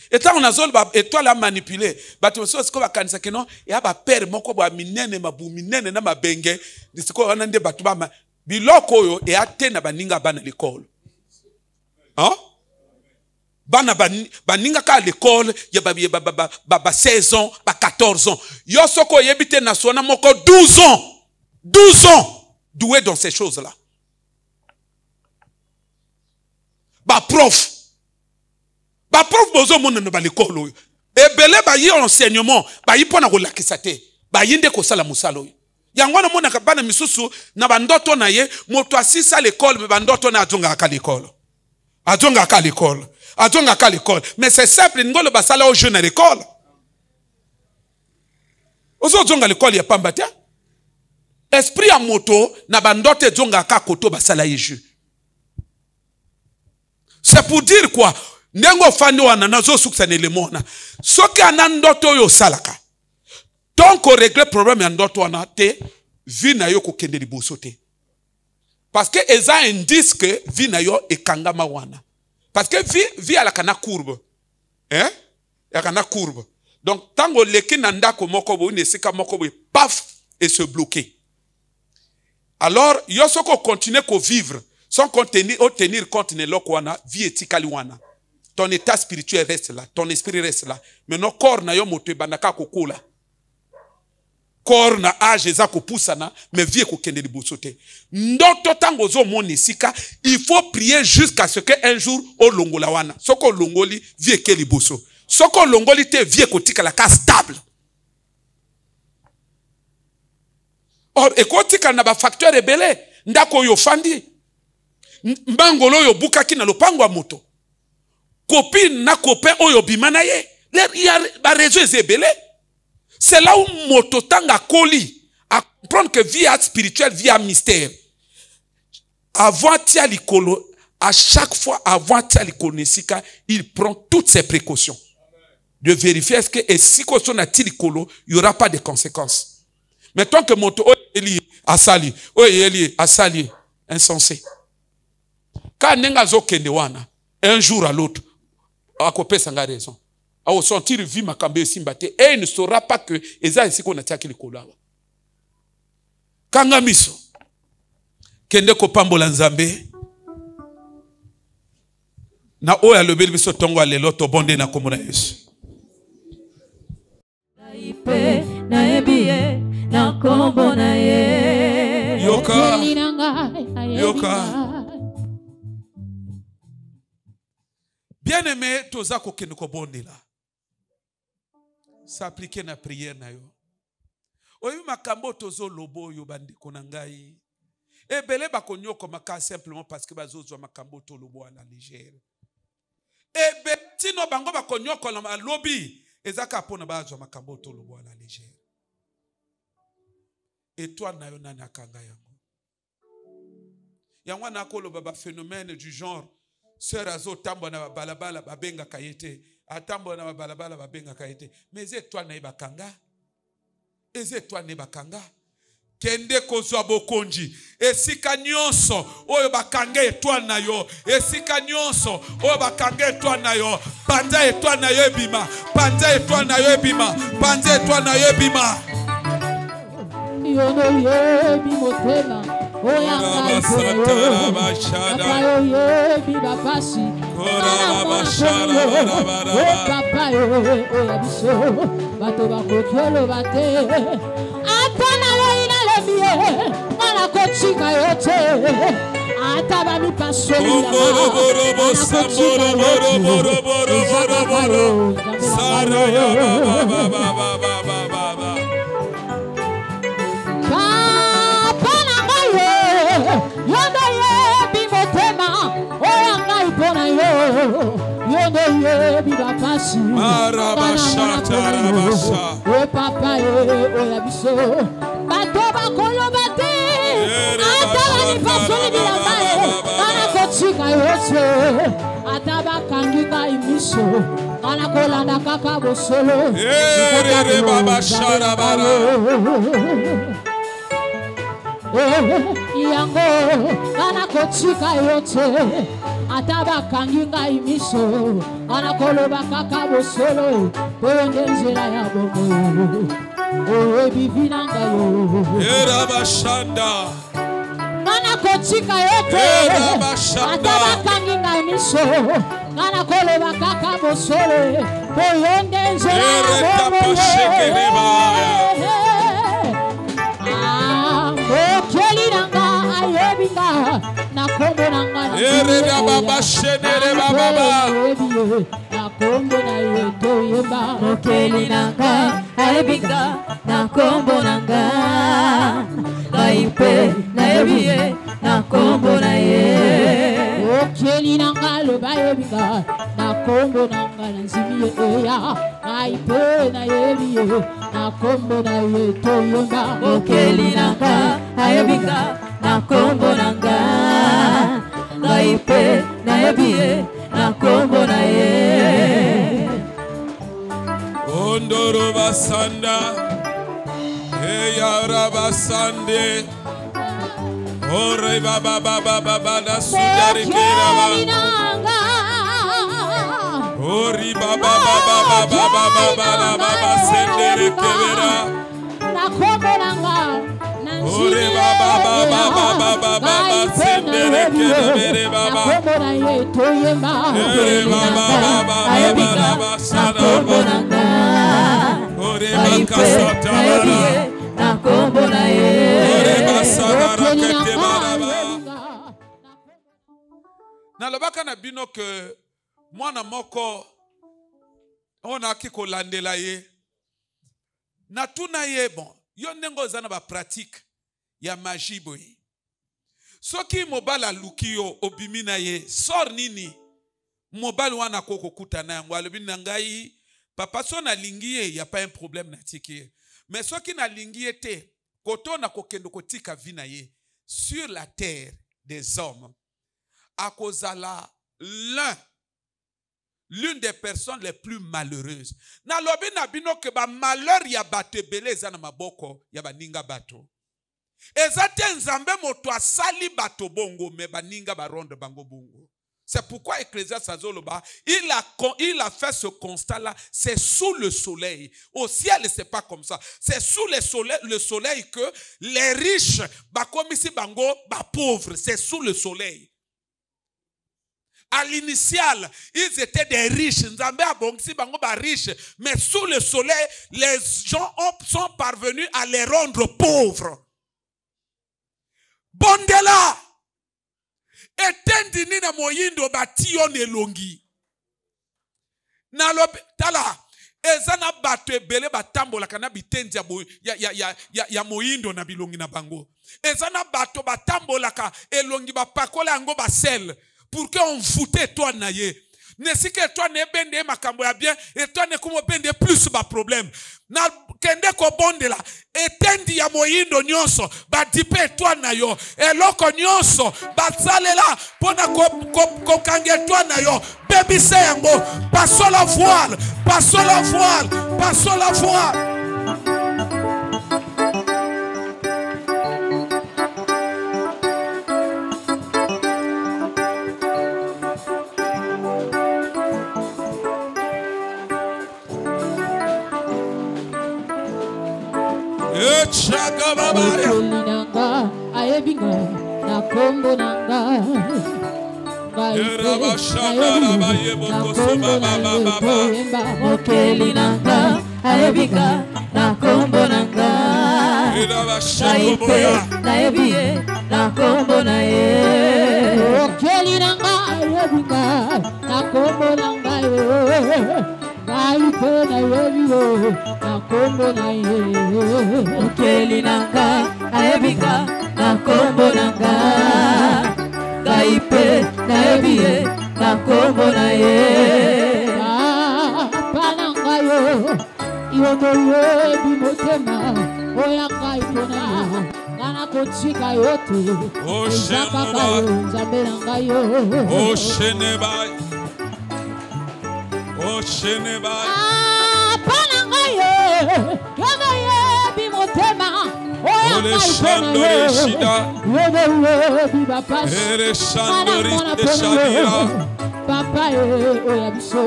Et tant on a zone étoile à manipuler, bato so siko bakanisa keno ya ba père moko ba minene mabu minene na mabenge disiko wanande bato ba biloko yo e atena baninga bana l'école. Hein? Bana baninga ka l'école ya ba 16 ans, ba 14 ans. Yo soko yebite na sona moko 12 ans. 12 ans doué dans ces choses-là. Ba prof ba prof bozo mona na ba l'école oyo ebele ba yi enseignement ba yi pona ko lakisa te ba yinde ko sala musalo oyo yango na mona ka bana misusu na ba ndoto na ye moto asisa l'école me ba ndoto na azonga ka l'école mais c'est simple ngolo ba sala au jeune à l'école Ozo zonga l'école ya pamba te. Esprit à moto na bandote zonga ka koto basala yeju. C'est pour dire quoi? Nengo fani wana nazo suksa nelemona. Soki anandoto yo salaka. Tant qu'on règle le problème ya ndoto wana te, vie na yo ko kende liboso te. Parce que eza indice que vie na yo ekangama wana. Parce que vie ala kana courbe. Hein? Ya kana courbe. Donc tango leki na ndako moko bo nesika moko bo paf et se bloquer. Alors yo soko continuer ko vivre sans tenir compte ne lokwana vie etikali wana. Ton état spirituel reste là, ton esprit reste là. Mais non corps na yo moto bandaka kokola. Corps na âge eza ko poussana mais vie ko kende liboso te. Ndoto tango zo monisika, il faut prier jusqu'à ce que un jour o longola wana. Soko longoli vie ke liboso. Soko longoli te vie ko tika la ka stable. Or ekotika na ba facteur rebelle ndako yo fandi. Mbangolo yo bukaki na lopango ya moto. Copine na copain oyo bimana ye. Il y a ba réseau rebelle. C'est là où moto tanga koli à comprendre que vie spirituelle, vie mystère. Avant tia likolo, à chaque fois avant tia likolo nesika, il prend toutes ses précautions. De vérifier est-ce que et si qu'on a tia likolo, il n'y aura pas de conséquences. Mais tant que moto eli asali, eli asali, insensé. Quand nenga zo kende wana, un jour à l'autre, à copé sanga raison. A au sentir vie makambe simbate et il ne saura pas que eza ici qu'on a tiaki likolo. Kanga miso kende ko pambola nzambe na oya lobeli biso tongo alelo to bonde na komona Yesu.
Na ebie na kombo na ye.
Yoka. Yoka. Bien-aimé, toza ko kende ko bonde la. S'appliquer na prière na yo. Oyi makambo tozo lobo yo bandi konangai. Ebele bakonyoko maka simplement parce que bazozo makambo to lobo à la légère. Ebe tino bango bakonyoko na lobby ezaka pona bazo makambo to lobo à la légère. Et toi na yo nana kanga yango. Yango na ko loba ba phénomène du genre sœur azo tambo na balabala babenga kayete. Atambo na balabala babenga kaite. Mais toi na bakanga. Toi na bakanga. Kende kozwa bokonji. Esika nyonso oyo bakanga etwa na yo. Esika nyonso oyo bakanga etwa na yo. Panza etwa na yo ebima. Panza etwa na yo ebima. Panza etwa na yo ebima.
Yono ye bimotela. Oya
basatara bashada.
Papa ye bibapasi.
Kora bashara bara.
Papa ye oya biso. Bato bakokolo bate. Atana le ina le bie. Mala kochika yote. Ataba mi pasoli ya
boro saboro boro. Sara ya ba.
Yondo ye bimotema, oyanga ipona yo. Yondo ye bibapasi,
marabashata rabasha.
O papa ye oya biso, bato bakolo bate. Ataba ni pasoli bilambaye, ana kochika yose. Ataba kangika imiso, ana kolanda kaka bosolo.
Ere baba sharabara.
Yango ana kochika yote ataba kanginga imiso ana koloba kaka bosolo pende nzela ya bomo o bivinanga yo
era bashanda
ana kochika yote ataba kanginga imiso ana koloba kaka bosolo pende nzela ya bomo na kombo nanga
ere baba shenere baba
na kombo na yeto yeba mokeli nanga aebika na kombo nanga laipe na ebie na kombo na ye mokeli nanga loba yebika na kombo nanga nzimi eya laipe na ebie na kombo na ye toyemba
mokeli nanga ayebika na kombo nanga ngai mpe nayebi ye na kombo na ye
Ondoro basanda Eyara basande Ore baba baba baba da sudari kiraba Ori baba baba baba baba baba sendere kebera Ore baba baba baba baba sendere kebere baba Ore baba baba baba sadaba Ore bakasata bara Ore basagara kete baraba Na lobaka na bino ke mwana moko ona kiko landela ye na tuna ye bon yo ndengo zana ba pratique ya magie boy soki mobala luki yo obimi na ye sor nini mobali wana koko kutana yango alobi na ngai papa so na lingi ye y a pas un problème na tiki mais soki na lingi ye te koto na kokendo kotika vi na ye sur la terre des hommes akozala l'une des personnes les plus malheureuses. Na lobi na bino ke ba malheur ya bato ebele eza na maboko ya baninga bato. Eza te nzambe moto asali bato bongo me baninga baronde bango bongo. C'est pourquoi Ecclésiaste azoloba, il a fait ce constat-là, c'est sous le soleil. Au ciel, c'est pas comme ça. C'est sous le soleil que les riches, comme ici bango, pauvres, c'est sous le soleil. À l'initial, ils étaient des riches. Mais sous le soleil, les gens sont parvenus à les rendre pauvres. Bondela. Etendi na moyindo batiyo nelongi. Na tala. Ezana bato ebele batambola kana bitenzi ya moyindo na bilongi na bango. Ezana bato batambola ka elongi bapakola yango basel. Pour qu'on foute toi naye. Ne si que toi ne bende makambo ya bien et toi ne kumo bende plus ba problème. Na kende ko bonde la etendi ya moyindo nyonso ba dipe toi na yo eloko nyonso ba salela pona ko kange toi na yo baby se yango passo la voile passo la voile passo la voile.
Nanga ayebinga na kombo nanga
mokeli nanga ayebinga na kombo nanga nayebi na kombo na ye
mokeli nanga ayebinga na kombo nanga
mokeli nanga ayebika na kombo nanga ngai mpe nayebi ye na kombo na ye
papa na ngai yo moyebi motema oya ngai mpona ngana kotika yo te eza kaka yo nzambe na ngai yo Papa oya biso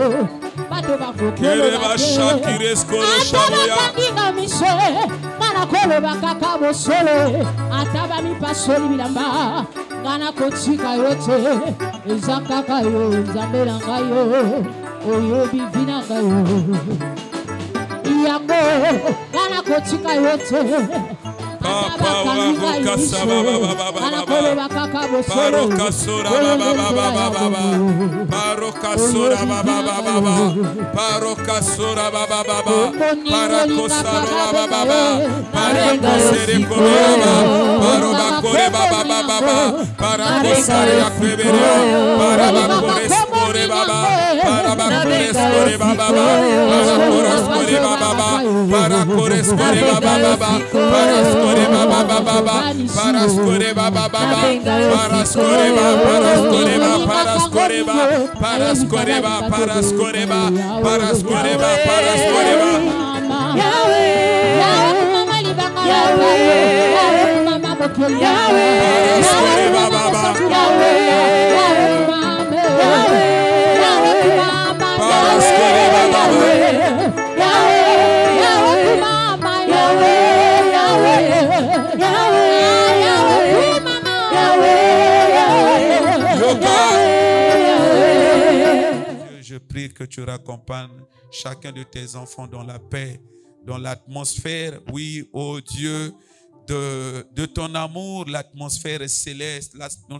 bato bakokoloba miso mana koloba kaka bosolo ata bamipasoli bilamba ngana kotika yo te eza kaka yo nzambe na ngai yo oyebi vi na ngai yo yango ngana kotika yo te Papa waruka sababa paroka sura baba paroka sura baba paroka sura baba parakosa baba pareko sere koraba paroba kore baba parakosa ya kwebera paraba kore
skore baba, para bakore skore baba, para kora skore baba, para kore skore baba, para skore baba, para skore baba, para skore baba, para skore baba, para skore baba, para skore baba, para skore baba, para skore baba, para skore baba. Je prie que tu raccompagnes chacun de tes enfants dans la paix, dans l'atmosphère, oui, oh Dieu, de ton amour, l'atmosphère céleste,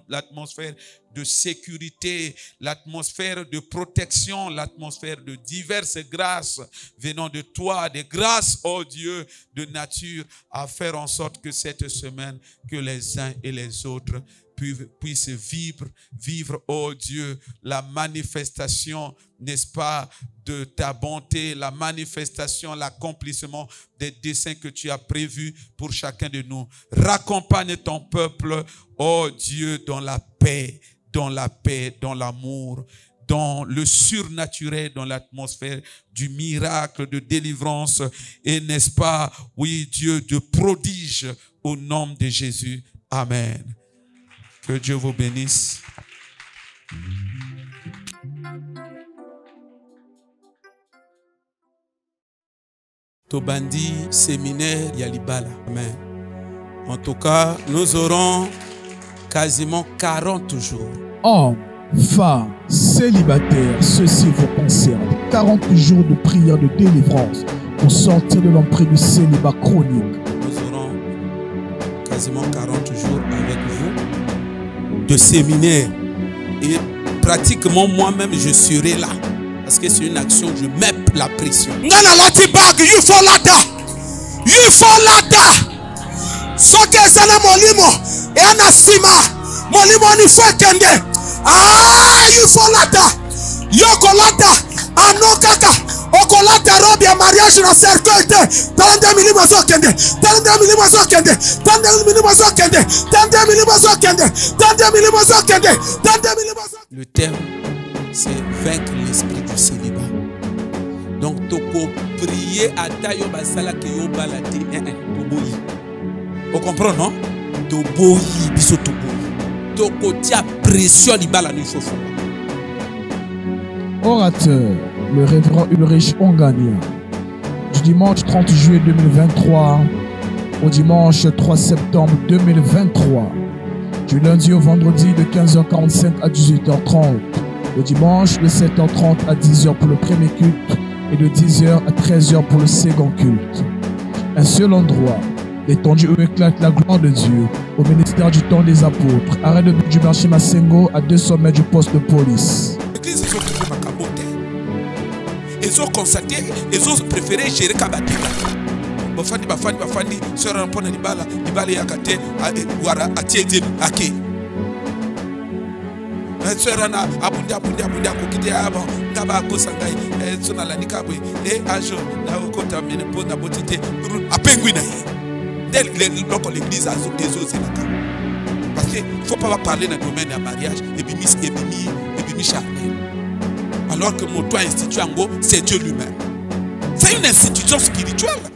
l'atmosphère de sécurité, l'atmosphère de protection, l'atmosphère de diverses grâces venant de toi, des grâces, oh Dieu, de nature, à faire en sorte que cette semaine, que les uns et les autres puissent vivre, oh Dieu, la manifestation, n'est-ce pas, de ta bonté, la manifestation, l'accomplissement des desseins que tu as prévus pour chacun de nous. Raccompagne ton peuple, oh Dieu, dans la paix, dans l'amour, dans le surnaturel, dans l'atmosphère du miracle, de délivrance, et n'est-ce pas, oui Dieu, de prodige au nom de Jésus. Amen. Que Dieu vous bénisse.
Tobandi séminaire Yalibala. Amen. En tout cas, nous aurons quasiment 40 jours.
Hommes, femmes, célibataires, ceci vous concerne. 40 jours de prière de délivrance pour sortir de l'emprise du célibat chronique.
Nous aurons quasiment 40 jours avec vous de séminaire. Et pratiquement moi-même, je serai là. Parce que c'est une action, je mets la pression.
Okolata robe ya mariage na cercueil te. Talende milimo zo kende. Talende milimo zo kende. Talende milimo zo kende. Talende milimo zo kende. Talende milimo zo kende. Talende milimo zo.
Le terme, c'est vaincre l'esprit du célibat. Donc, toko prier à tayo basala ke yo balate. Toboyi. On comprend, non? Toboyi, biso toboyi. Toko tia pression libala ni chauffeur.
Orateur, le révérend Ulrich Ongania, du dimanche 30 juillet 2023 au dimanche 3 septembre 2023, du lundi au vendredi de 15h45 à 18h30, le dimanche de 7h30 à 10h pour le premier culte et de 10h à 13h pour le second culte. Un seul endroit, l'étendue où éclate la gloire de Dieu, au ministère du temps des apôtres, arrêt de du marché Massengo à 200 mètres du poste de police.
L'église, ils ont constaté, ils ont préféré gérer Kabati. Bafandi, sœur Rampona Libala Yakate, Wara, Atiedi, Aki. Sœur Anna, Abunda, Kokide, Abon, Kabako Sangai, Sonala Nikabwe, et Ajo, Naokota, Menepo, Nabotite, à Penguina. Dès l'église a des autres. Parce qu'il ne faut pas parler dans le domaine du mariage, et puis charnel. Alors que mon toit institué en gros, c'est Dieu lui-même. C'est une institution spirituelle.